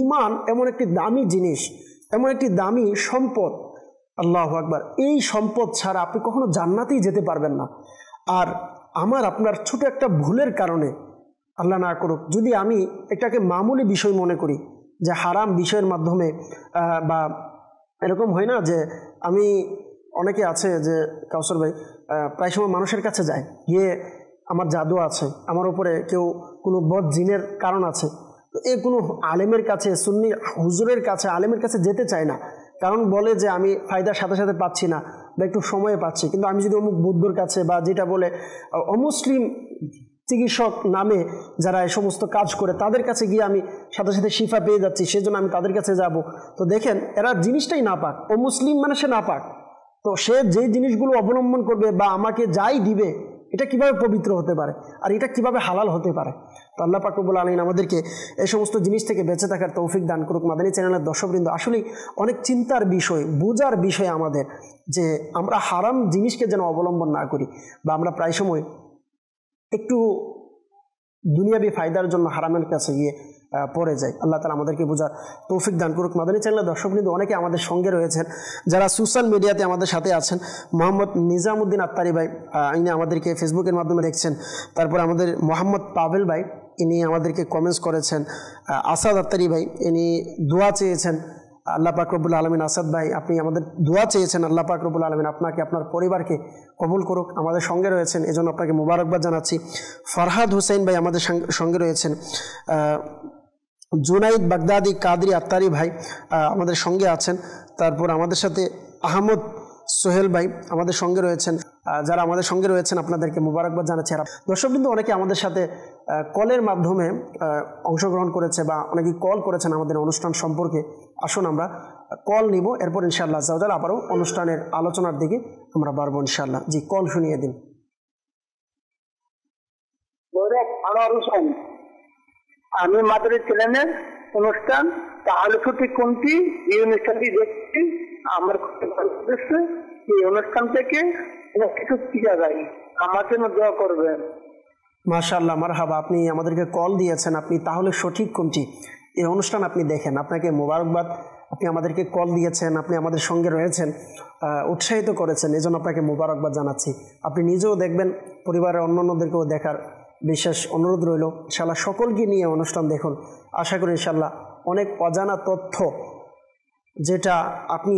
ঈমান এমন একটি দামি জিনিস, এমন একটি দামি সম্পদ, আল্লাহু আকবার, এই সম্পদ ছাড়া আপনি কখনো জান্নাতেই যেতে পারবেন না। আর আমার আপনার ছোট একটা ভুলের কারণে, আল্লাহ না করুক, যদি আমি এটাকে মামুলি বিষয় মনে করি, যে হারাম বিষয়ের মাধ্যমে বা এরকম হয় না যে আমি, অনেকে আছে যে কাউসার ভাই প্রায় সময় মানুষের কাছে যায়, গিয়ে আমার জাদু আছে, আমার উপরে কেউ কোনো বদ জিনের কারণ আছে, তো এ কোনো আলেমের কাছে, সুন্নি হুজুরের কাছে, আলেমের কাছে যেতে চায় না, কারণ বলে যে আমি ফায়দার সাথে সাথে পাচ্ছি না বা একটু সময়ে পাচ্ছি। কিন্তু আমি যদি অমুক বুদ্ধর কাছে বা যেটা বলে অমুসলিম চিকিৎসক নামে যারা এই সমস্ত কাজ করে তাদের কাছে গিয়ে আমি সাথে সাথে শিফা পেয়ে যাচ্ছি, সেজন্য আমি তাদের কাছে যাব। তো দেখেন এরা জিনিসটাই না পাক, অমুসলিম মানে সে না পাক, তো সে যে জিনিসগুলো অবলম্বন করবে বা আমাকে যাই দিবে, এটা কিভাবে পবিত্র হতে পারে আর এটা কিভাবে হালাল হতে পারে? তো আল্লাহ পাক রব্বুল আলামিন আমাদেরকে এই সমস্ত জিনিস থেকে বেঁচে থাকার তৌফিক দান করুক। মাদানী চ্যানেলের দর্শকবৃন্দ, আসলেই অনেক চিন্তার বিষয়, বোঝার বিষয় আমাদের, যে আমরা হারাম জিনিসকে যেন অবলম্বন না করি, বা আমরা প্রায় সময় একটু দুনিয়াবি ফায়দার জন্য হারামের কাছে গিয়ে পড়ে যাই। আল্লাহ তাআলা আমাদেরকে বোঝার তৌফিক দান করুক। মাদানী চ্যানেলের দর্শকবৃন্দ অনেকে আমাদের সঙ্গে রয়েছেন, যারা সোশ্যাল মিডিয়াতে আমাদের সাথে আছেন। মোহাম্মদ নিজামুদ্দিন আত্তারি ভাই, ইনি আমাদেরকে ফেসবুকের মাধ্যমে দেখছেন। তারপর আমাদের মোহাম্মদ পাভেল ভাই, ইনি আমাদেরকে কমেন্টস করেছেন। আসাদ আত্তারি ভাই, ইনি দোয়া চেয়েছেন। আল্লাহ পাক রব্বুল আলামিন আসাদ ভাই আপনি আমাদের দোয়া চেয়েছেন, আল্লাহ পাক রব্বুল আলামিন আপনাকে আপনার পরিবারকে কবুল করুক, আমাদের সঙ্গে রয়েছেন এজন্য আপনাকে মোবারকবাদ জানাচ্ছি। ফরহাদ হোসেন ভাই আমাদের সঙ্গে রয়েছেন, জুনাইদ বাগদাদি কাদরি আত্তারি ভাই আমাদের সঙ্গে আছেন, তারপর আমাদের সাথে আহমদ সোহেল ভাই আমাদের সঙ্গে রয়েছেন। যারা আমাদের সঙ্গে রয়েছেন আপনাদেরকে মোবারকবাদ জানাচ্ছি। আর দর্শক কিন্তু অনেকে আমাদের সাথে কলের মাধ্যমে অংশগ্রহণ করেছে বা অনেকেই কল করেছেন আমাদের অনুষ্ঠান সম্পর্কে। আসুন আমরা কল নিব, এরপর ইনশাআল্লাহ আজ্জাওয়াজাল আবারও অনুষ্ঠানের আলোচনার দিকে আমরা বাড়বো ইনশাআল্লাহ। জি, কল শুনিয়ে দিন।
আমি মাদারী চ্যানেলের অনুষ্ঠান তাহলে ছুটি কোনটি এই অনুষ্ঠানটি দেখছি, আমার এই অনুষ্ঠান থেকে কিছু শিখা যায়, আমার জন্য দোয়া করবেন।
মাশাআল্লাহ, মারহাবা, আপনি আমাদেরকে কল দিয়েছেন, আপনি তাহলে সঠিক কোনটি এই অনুষ্ঠান আপনি দেখেন, আপনাকে মোবারকবাদ। আপনি আমাদেরকে কল দিয়েছেন, আপনি আমাদের সঙ্গে রয়েছেন, উৎসাহিত করেছেন, এজন্য আপনাকে মোবারকবাদ জানাচ্ছি। আপনি নিজেও দেখবেন, পরিবারের অন্যান্যদেরকেও দেখার বিশেষ অনুরোধ রইল। ইনশাআল্লাহ সকলকে নিয়ে অনুষ্ঠান দেখুন, আশা করি ইনশাআল্লাহ অনেক অজানা তথ্য যেটা আপনি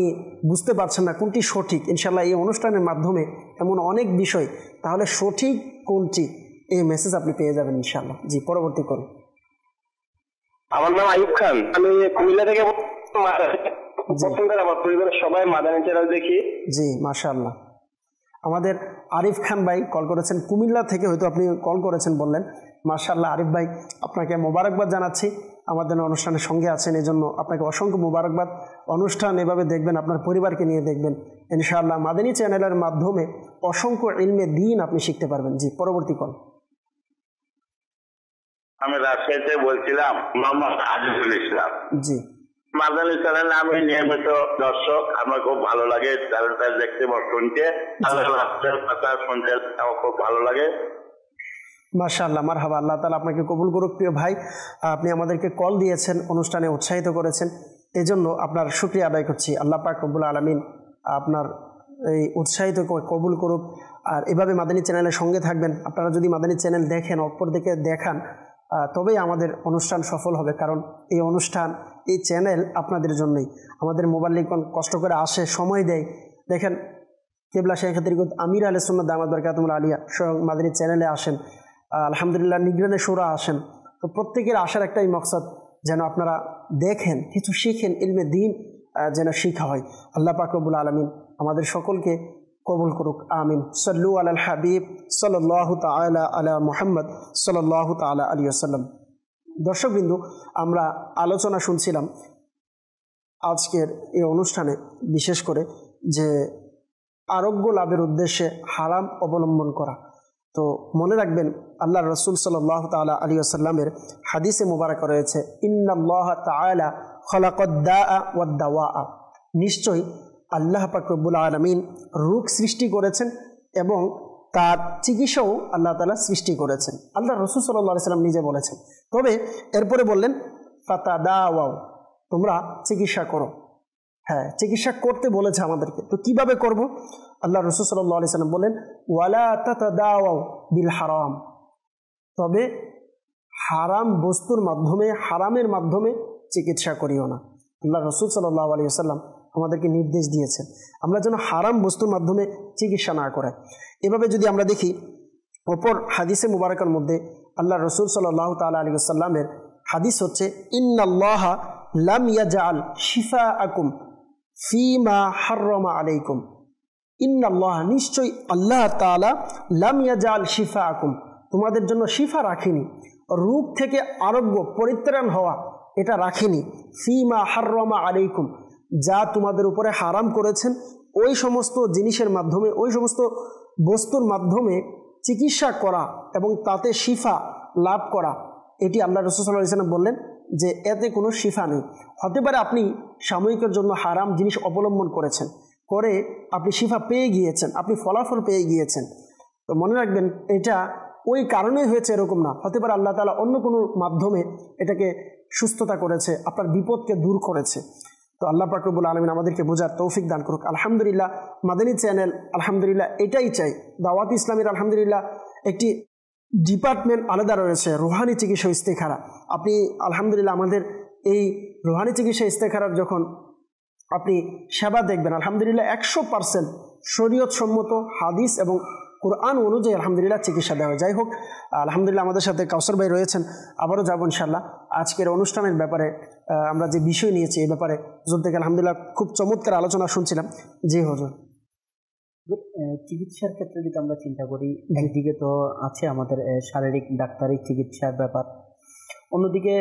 বুঝতে পারছেন না কোনটি সঠিক, ইনশাআল্লাহ এই অনুষ্ঠানের মাধ্যমে এমন অনেক বিষয় তাহলে সঠিক কোনটি এই মেসেজ আপনি পেয়ে যাবেন ইনশাআল্লাহ। জি, পরবর্তী করুন।
আমার নাম আইয়ুব খান, আমি কুমিল্লা থেকে আমার পরিবারের সবাই মাদানী চ্যানেল দেখি।
জি, মাশাআল্লাহ। আমাদের আরিফ খান ভাই কল করেছেন কুমিল্লা থেকে, হয়তো আপনি কল করেছেন বললেন। মাশাআল্লাহ আরিফ ভাই, আপনাকে মোবারকবাদ জানাচ্ছি, আমাদের অনুষ্ঠানের সঙ্গে আছেন, এই জন্য আপনাকে অসংখ্য মোবারকবাদ। অনুষ্ঠান এভাবে দেখবেন, আপনার পরিবারকে নিয়ে দেখবেন, ইনশাআল্লাহ মাদানী চ্যানেলের মাধ্যমে অসংখ্য ইলমে দ্বীন আপনি শিখতে পারবেন। জি, পরবর্তী কল।
আমি রাজশাহীতে বলছিলাম, মোহাম্মদ আজিজুল ইসলাম।
জি,
মাদানী চ্যানেল আমি নিয়মিত দর্শক, আমার খুব ভালো লাগে চ্যানেলটা দেখতে বা শুনতে, কথা শুনতে আমার খুব ভালো লাগে।
মাশাআল্লাহ, মারহাবা, আল্লাহ তাআলা আপনাকে কবুল করুক। প্রিয় ভাই, আপনি আমাদেরকে কল দিয়েছেন, অনুষ্ঠানে উৎসাহিত করেছেন, এই জন্য আপনার শুকরিয়া আদায় করছি। আল্লাহ পাক রব্বুল আলামিন আপনার এই উৎসাহিত কবুল করুক। আর এভাবে মাদানী চ্যানেলের সঙ্গে থাকবেন। আপনারা যদি মাদানী চ্যানেল দেখেন, অপর দিকে দেখান, তবেই আমাদের অনুষ্ঠান সফল হবে, কারণ এই অনুষ্ঠান, এই চ্যানেল আপনাদের জন্যই। আমাদের মুবাল্লিগগণ কষ্ট করে আসে, সময় দেয়। দেখেন, কেবলা শেখ তরিকত আমির আহলে সুন্নাত দামাত বরকাতুহুল আলিয়া স্বয়ং মাদানী চ্যানেলে আসেন, আলহামদুলিল্লাহ নিগরানে শুরা আসেন। তো প্রত্যেকের আসার একটাই মকসদ, যেন আপনারা দেখেন, কিছু শিখেন, ইলমে দ্বীন যেন শিখা হয়। আল্লাহ পাক রব্বুল আলামিন আমাদের সকলকে কবুল করুক, আমিন। সাল্লু আলাল হাবিব সাল্লাল্লাহু তাআলা আলা মুহাম্মদ সাল্লাল্লাহু তাআলা আলাইহি ওয়াসাল্লাম। দর্শকবৃন্দ, আমরা আলোচনা শুনছিলাম আজকের এই অনুষ্ঠানে, বিশেষ করে যে আরোগ্য লাভের উদ্দেশ্যে হারাম অবলম্বন করা। তো মনে রাখবেন, আল্লাহ রসুল সাল্লাল্লাহু তাআলা আলাইহি ওয়াসাল্লামের হাদিসে মুবারাকা রয়েছে, ইন্নাল্লাহ তাআলা খালাকাদ দাআ ওয়াদ দাওয়া, নিশ্চয়ই আল্লাহ পাক রব্বুল আলামিন রোগ সৃষ্টি করেছেন এবং তার চিকিৎসাও আল্লাহ তাআলা সৃষ্টি করেছেন। আল্লাহ রসুল সাল্লাল্লাহু আলাইহি ওয়াসাল্লাম নিজে বলেছেন। তবে এরপরে বললেন, ফাতাদাওয়াও, তোমরা চিকিৎসা করো। হ্যাঁ, চিকিৎসা করতে বলেছে আমাদেরকে। তো কিভাবে করব? আল্লাহ রসুল সাল্লাল্লাহু আলাইহি ওয়াসাল্লাম বলেন, ওয়ালা তাতাদাওয়াও বিল হারাম, তবে হারাম বস্তুর মাধ্যমে, হারামের মাধ্যমে চিকিৎসা করিও না। আল্লাহ রসুল সাল্লাল্লাহু আলাইহি ওয়াসাল্লাম আমাদেরকে নির্দেশ দিয়েছেন আমরা যেন হারাম বস্তুর মাধ্যমে চিকিৎসা না করাই। এভাবে যদি আমরা দেখি, অপর হাদিসে মুবারকার মধ্যে আল্লাহ রসুল সাল্লাল্লাহু তাআলা আলাইহি ওয়াসাল্লামের হাদিস হচ্ছে, ইন্নাল্লাহা লাম ইয়াজআল শিফাআকুম ফীমা হাররামা আলাইকুম। ইন্নাল্লাহ, নিশ্চয়ই আল্লাহ তাআলা, লাম ইয়াজআল শিফাআকুম, তোমাদের জন্য শিফা রাখিনি, রোগ থেকে আরোগ্য, পরিত্রাণ হওয়া, এটা রাখিনি, ফীমা হাররামা আলাইকুম, যা তোমাদের উপরে হারাম করেছেন, ওই সমস্ত জিনিসের মাধ্যমে, ওই সমস্ত বস্তুর মাধ্যমে চিকিৎসা করা এবং তাতে শিফা লাভ করা, এটি আল্লাহ রাসূল সাল্লাল্লাহু আলাইহি ওয়াসাল্লাম বললেন যে এতে কোনো শিফা নেই। হতে পারে আপনি সাময়িকের জন্য হারাম জিনিস অবলম্বন করেছেন, করে আপনি শিফা পেয়ে গিয়েছেন, আপনি ফলাফল পেয়ে গিয়েছেন। তো মনে রাখবেন, এটা ওই কারণেই হয়েছে এরকম না, হতে পারে আল্লাহ তাআলা অন্য কোনো মাধ্যমে এটাকে সুস্থতা করেছে, আপনার বিপদকে দূর করেছে। তো আল্লাহ পাক রব্বুল আলামিন আমাদেরকে বোঝার তৌফিক দান করুক। আলহামদুলিল্লাহ, মাদানী চ্যানেল আলহামদুলিল্লাহ এটাই চাই। দাওয়াত ইসলামের আলহামদুলিল্লাহ একটি ডিপার্টমেন্ট আলাদা রয়েছে, রুহানি চিকিৎসা ইস্তেখারা। আপনি আলহামদুলিল্লাহ আমাদের এই রুহানি চিকিৎসা ইস্তেখারার যখন আপনি সেবা দেখবেন আলহামদুলিল্লাহ 100% শরীয়ত সম্মত হাদিস এবং কোরআন অনুযায়ী আলহামদুলিল্লাহ চিকিৎসা দেওয়া হয়। যাই হোক, আলহামদুলিল্লাহ আমাদের সাথে কাউসার ভাই রয়েছেন, আবারও যাবো ইনশাল্লাহ। আজকের অনুষ্ঠানের ব্যাপারে আমরা যে বিষয় নিয়েছি এই ব্যাপারে হুজুর থেকে আলহামদুলিল্লাহ খুব চমৎকার আলোচনা শুনছিলাম। জি হুজুর।
চিকিৎসার ক্ষেত্রে যদি আমরা চিন্তা করি, একদিকে তো আছে আমাদের শারীরিক ডাক্তারি চিকিৎসার ব্যাপার, অন্যদিকে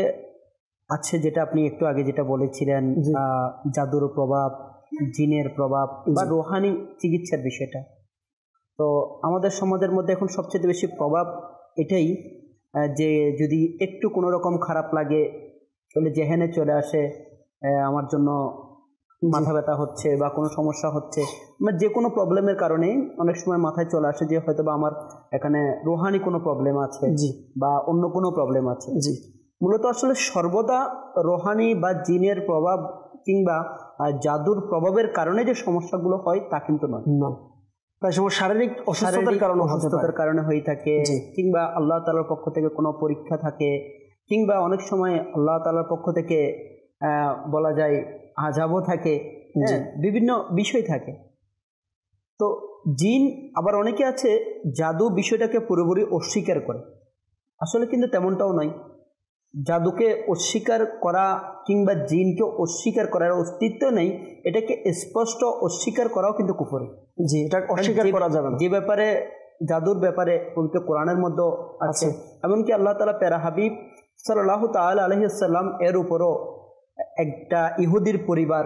আছে যেটা আপনি একটু আগে যেটা বলেছিলেন জাদুর প্রভাব, জিনের প্রভাব বা রোহানি চিকিৎসার বিষয়টা। তো আমাদের সমাজের মধ্যে এখন সবচেয়ে বেশি প্রভাব এটাই যে যদি একটু কোনো রকম খারাপ লাগে তাহলে জেহেনে চলে আসে আমার জন্য মাথা ব্যথা হচ্ছে বা কোনো সমস্যা হচ্ছে, মানে যে কোনো প্রবলেমের কারণে অনেক সময় মাথায় চলে আসে যে হয়তো বা আমার এখানে রোহানি কোনো প্রবলেম আছে বা অন্য কোনো প্রবলেম আছে।
জি,
মূলত আসলে সর্বদা রোহানি বা জিনের প্রভাব কিংবা জাদুর প্রভাবের কারণে যে সমস্যাগুলো হয় তা কিন্তু নয়।
প্রায় সময় শারীরিক অসুস্থতার
কারণে হয়ে থাকে, কিংবা আল্লাহ তাআলার পক্ষ থেকে কোনো পরীক্ষা থাকে, কিংবা অনেক সময় আল্লাহ তাআলার পক্ষ থেকে বলা যায় আযাবও থাকে, বিভিন্ন বিষয় থাকে। তো জিন, আবার অনেকে আছে জাদু বিষয়টাকে পুরোপুরি অস্বীকার করে, আসলে কিন্তু তেমনটাও নয়। জাদুকে অস্বীকার করা কিংবা জিনকে অস্বীকার করার অস্তিত্ব নেই, এটাকে স্পষ্ট অস্বীকার করাও কিন্তু কুফর।
জি, এটা অস্বীকার করা যাবে না।
যে ব্যাপারে জাদুর ব্যাপারে পবিত্র কোরআনের মধ্যে আছে, এমনকি আল্লাহ তাআলা প্যারা হাবিব সাল্লাল্লাহু তাআলা আলাইহি ওয়াসাল্লাম এর উপরও একটা ইহুদির পরিবার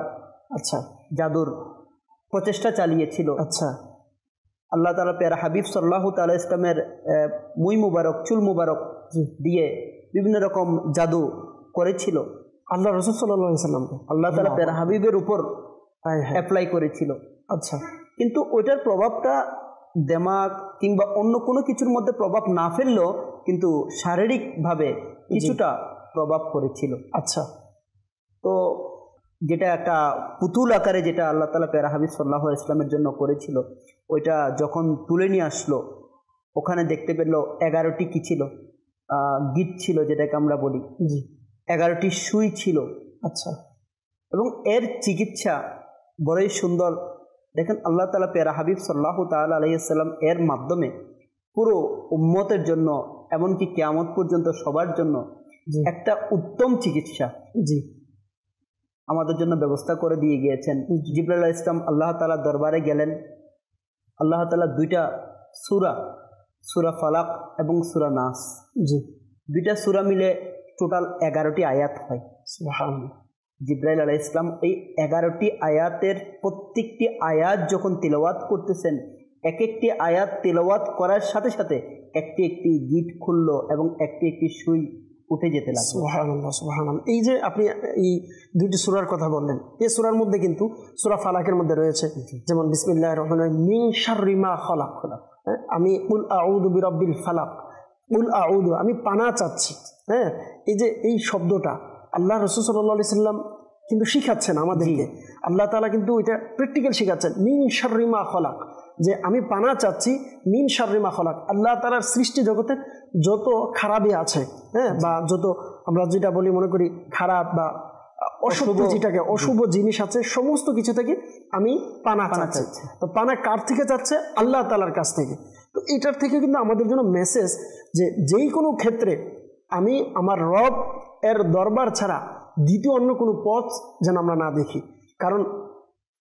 জাদুর প্রচেষ্টা চালিয়েছিল। আল্লাহ তাআলা প্যারা হাবিব সাল্লাল্লাহু তাআলা ইসলামের মুই মুবারক, চুল মুবারক দিয়ে বিভিন্ন রকম জাদু করেছিল।
আল্লাহ রাসূল সাল্লাল্লাহু আলাইহি ওয়াসাল্লাম
আল্লাহ তাআলা প্যারা হাবিবের উপর অ্যাপ্লাই করেছিল। কিন্তু ওইটার প্রভাবটা দেমাগ কিংবা অন্য কোনো কিছুর মধ্যে প্রভাব না ফেললেও কিন্তু শারীরিকভাবে কিছুটা প্রভাব পড়েছিল। তো যেটা একটা পুতুল আকারে যেটা আল্লাহ তাআলা প্যারা হাবিব সাল্লাল্লাহু আলাইহি ওয়াসাল্লামের জন্য করেছিল, ওইটা যখন তুলে নিয়ে আসলো ওখানে দেখতে পেল 11টি কি ছিল, গিট ছিল যেটাকে আমরা বলি, 11টি সুই ছিল। এবং এর চিকিৎসা বড়ই সুন্দর। দেখেন আল্লাহ তাআলা প্যারা হাবিব সাল্লাল্লাহু তাআলা আলাইহি ওয়াসাল্লাম এর মাধ্যমে পুরো উম্মতের জন্য, এমনকি কিয়ামত পর্যন্ত সবার জন্য একটা উত্তম চিকিৎসা আমাদের জন্য ব্যবস্থা করে দিয়ে গিয়েছেন। জিবরাইল আলাইহিস সালাম আল্লাহ তাআলার দরবারে গেলেন, আল্লাহ তাআলা দুইটা সূরা ফালাক এবং সূরা নাস, দুইটা সূরা মিলে টোটাল 11টি আয়াত হয়। সুবহানাল্লাহ। জিবরাইল আলাইহিস সালাম এই 11টি আয়াতের প্রত্যেকটি আয়াত যখন তিলাওয়াত করতেছেন, এক একটি আয়াত তিলাওয়াত করার সাথে সাথে একটি একটি গিট খুললো এবং একটি একটি সুই উঠে যেতে লাগলো।
সুবহানাল্লাহ, সুবহানাল্লাহ। এই যে আপনি এই দুইটি সূরার কথা বললেন, এই সূরার মধ্যে কিন্তু সূরা ফালাকের মধ্যে রয়েছে যেমন বিসমিল্লাহির রহমানির রহিম, মিন শাররি মা খালাক, আমি কুল আউযু বিরাব্বিল ফালাক, কুল আউযু, আমি পানা চাচ্ছি। এই যে এই শব্দটা আল্লাহ রাসূল সাল্লাল্লাহু আলাইহি সাল্লাম কিন্তু শিখাচ্ছেন আমাদেরকে, আল্লাহ তাআলা কিন্তু এটা প্র্যাকটিক্যাল শিখাচ্ছেন। মিন শাররি মা খালাক, যে আমি পানা চাচ্ছি মিন শাররি মা খালাক, আল্লাহ তাআলার সৃষ্টি জগতে যত খারাপই আছে, বা যত আমরা যেটা বলি মনে করি খারাপ বা অশুভ, যেটাকে অশুভ জিনিস আছে, সমস্ত কিছু থেকে আমি পানা চাচ্ছি। তো পানা কার থেকে চাচ্ছে? আল্লাহ তাআলার কাছ থেকে। তো এটার থেকে কিন্তু আমাদের জন্য মেসেজ যে যেই কোনো ক্ষেত্রে আমি আমার রব এর দরবার ছাড়া দ্বিতীয় অন্য কোনো পথ যেন আমরা না দেখি, কারণ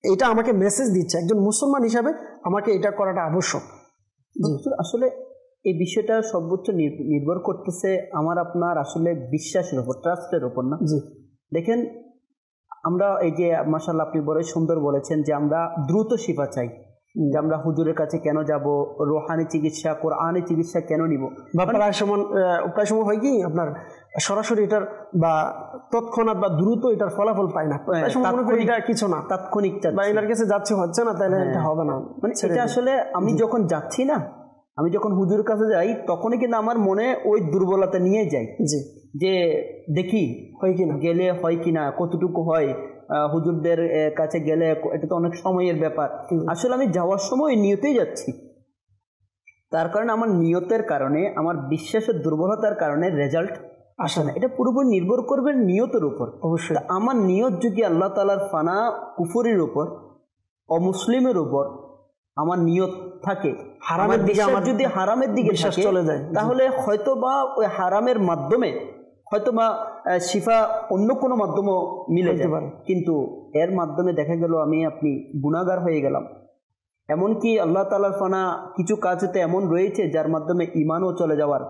এটা আমাকে মেসেজ দিচ্ছে একজন মুসলমান হিসাবে আমাকে এটা করাটা আবশ্যক।
আসলে এই বিষয়টা সর্বোচ্চ নির্ভর করতেছে আমার আপনার আসলে বিশ্বাসের উপর, ট্রাস্টের উপর না। দেখেন আমরা এই যে মাশাআল্লাহ আপনি বড় সুন্দর বলেছেন যে আমরা দ্রুত শিফা চাই, যে আমরা হুজুরের কাছে কেন যাব, রোহানি চিকিৎসা, কোরআনি চিকিৎসা কেন নিব।
বা প্রায় সময় হয় কি আপনার সরাসরি এটার বা তৎক্ষণাৎ বা দ্রুত এটার ফলাফল পায় না, এটা কিছু না,
তাৎক্ষণিক
বা এনার কাছে যাচ্ছে হচ্ছে না, তাহলে এটা হবে না।
মানে এটা আসলে আমি যখন যাচ্ছি না, আমি যখন হুজুরের কাছে যাই তখনই কিন্তু আমার মনে ওই দুর্বলতা নিয়ে যাই, যে দেখি হয় কিনা, গেলে হয় কিনা, কতটুকু হয়, হুজুরদের কাছে গেলে এটা তো অনেক সময়ের ব্যাপার। আসলে আমি যাওয়ার সময় নিয়তেই যাচ্ছি, তার কারণে আমার নিয়তের কারণে, আমার বিশ্বাসের দুর্বলতার কারণে রেজাল্ট আসে না। এটা পুরোপুরি নির্ভর করবে নিয়তের উপর।
অবশ্যই
আমার নিয়ত যদি আল্লাহ তাআলার ফানা কুফরির উপর, অমুসলিমের উপর আমার নিয়ত থাকে,
হারামের দিকে আমার
যদি হারামের দিকে
বিশ্বাস
থাকে,
চলে যায়,
তাহলে হয়তো বা ওই হারামের মাধ্যমে হয়তো বা শিফা অন্য কোনো মাধ্যমও মিলে যেতে পারে, কিন্তু এর মাধ্যমে দেখা গেল আমি আপনি গুনাহগার হয়ে গেলাম। এমনকি আল্লাহ তাআলার ফানা কিছু কাজেতে এমন রয়েছে যার মাধ্যমে ঈমানও চলে যাওয়ার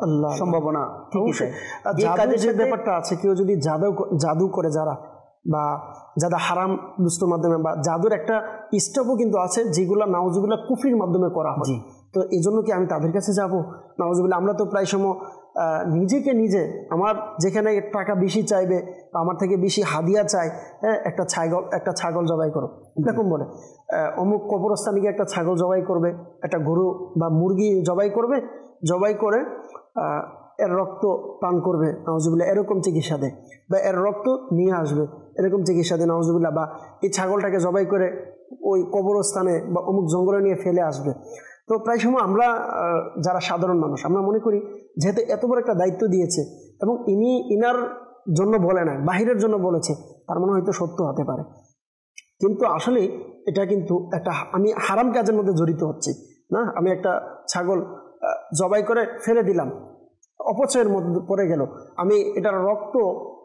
সম্ভাবনা ঠিক আছে।
যে ব্যাপারটা আছে, কেউ যদি জাদু করে, যারা বা যারা হারাম দুষ্টুর মাধ্যমে, বা জাদুর একটা স্টেপও কিন্তু আছে যেগুলো নাউজুবিল্লাহ কুফরির মাধ্যমে করা হয়। তো এই জন্য কি আমি তাদের কাছে যাব? নাউজুবিল্লাহ। আমরা তো প্রায় সময় নিজেকে নিজে, আমার যেখানে টাকা বেশি চাইবে, আমার থেকে বেশি হাদিয়া চাই, হ্যাঁ, একটা ছাগল জবাই করো, এরকম বলে অমুক কবরস্থানে গিয়ে একটা ছাগল জবাই করবে, একটা গরু বা মুরগি জবাই করবে, জবাই করে এর রক্ত পান করবে, নাউজুবিল্লাহ, এরকম চিকিৎসা দেয়, বা এর রক্ত নিয়ে আসবে, এরকম চিকিৎসা দেয়, নাউজুবিল্লাহ, বা এই ছাগলটাকে জবাই করে ওই কবরস্থানে বা অমুক জঙ্গলে নিয়ে ফেলে আসবে। তো প্রায় সময় আমরা যারা সাধারণ মানুষ, আমরা মনে করি যেহেতু এত বড় একটা দায়িত্ব দিয়েছে এবং ইনার জন্য বলে না, বাহিরের জন্য বলেছে, তার মনে হয়তো সত্য হতে পারে। কিন্তু আসলে এটা কিন্তু একটা, আমি হারাম কাজের মধ্যে জড়িত হচ্ছি না। আমি একটা ছাগল জবাই করে ফেলে দিলাম, অপচয়ের মধ্যে পড়ে গেল, আমি এটার রক্ত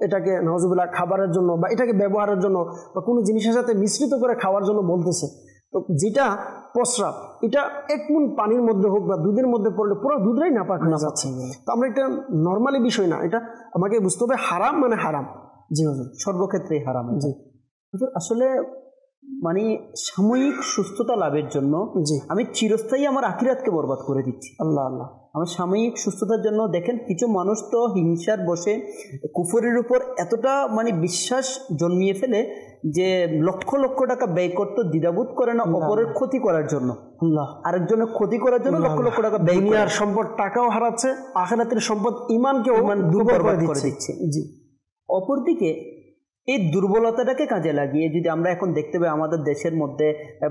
এটাকে নাউজুবিল্লাহ খাবারের জন্য বা এটাকে ব্যবহারের জন্য বা কোনো জিনিসের সাথে মিশ্রিত করে খাওয়ার জন্য বলতেছে। তো যেটা প্রস্রাব, এটা এক মুন পানির মধ্যে হোক বা দুধের মধ্যে পড়লে পুরো দুধটাই নাপাক হয়ে যাচ্ছে। তো আমরা এটা নর্মালি বিষয় না, এটা আমাকে বুঝতে হবে হারাম মানে হারাম। জি হুজুর,
সর্বক্ষেত্রেই হারাম।
জি
হুজুর, আসলে মানে সাময়িক সুস্থতা লাভের জন্য আমি চিরস্থায়ী আমার আখিরাতকে বরবাদ করে দিচ্ছি।
আল্লাহ আল্লাহ।
আমার সাময়িক সুস্থতার জন্য দেখেন কিছু মানুষ তো হিংসার বসে কুফরের উপর এতটা মানে বিশ্বাস জন্মিয়ে ফেলে যে লক্ষ লক্ষ টাকা ব্যয় করতে দ্বিধাবোধ করে না অপরের ক্ষতি করার জন্য, আরেকজনের ক্ষতি করার জন্য লক্ষ লক্ষ টাকা ব্যয়,
দুনিয়ার সম্পদ টাকাও হারাচ্ছে, আখিরাতের সম্পদ ইমানকেও দুর্বল করে দিচ্ছে। জি।
অপরদিকে এই দুর্বলতাটাকে কাজে লাগিয়ে যদি আমরা এখন দেখতে পাই আমাদের দেশের মধ্যে,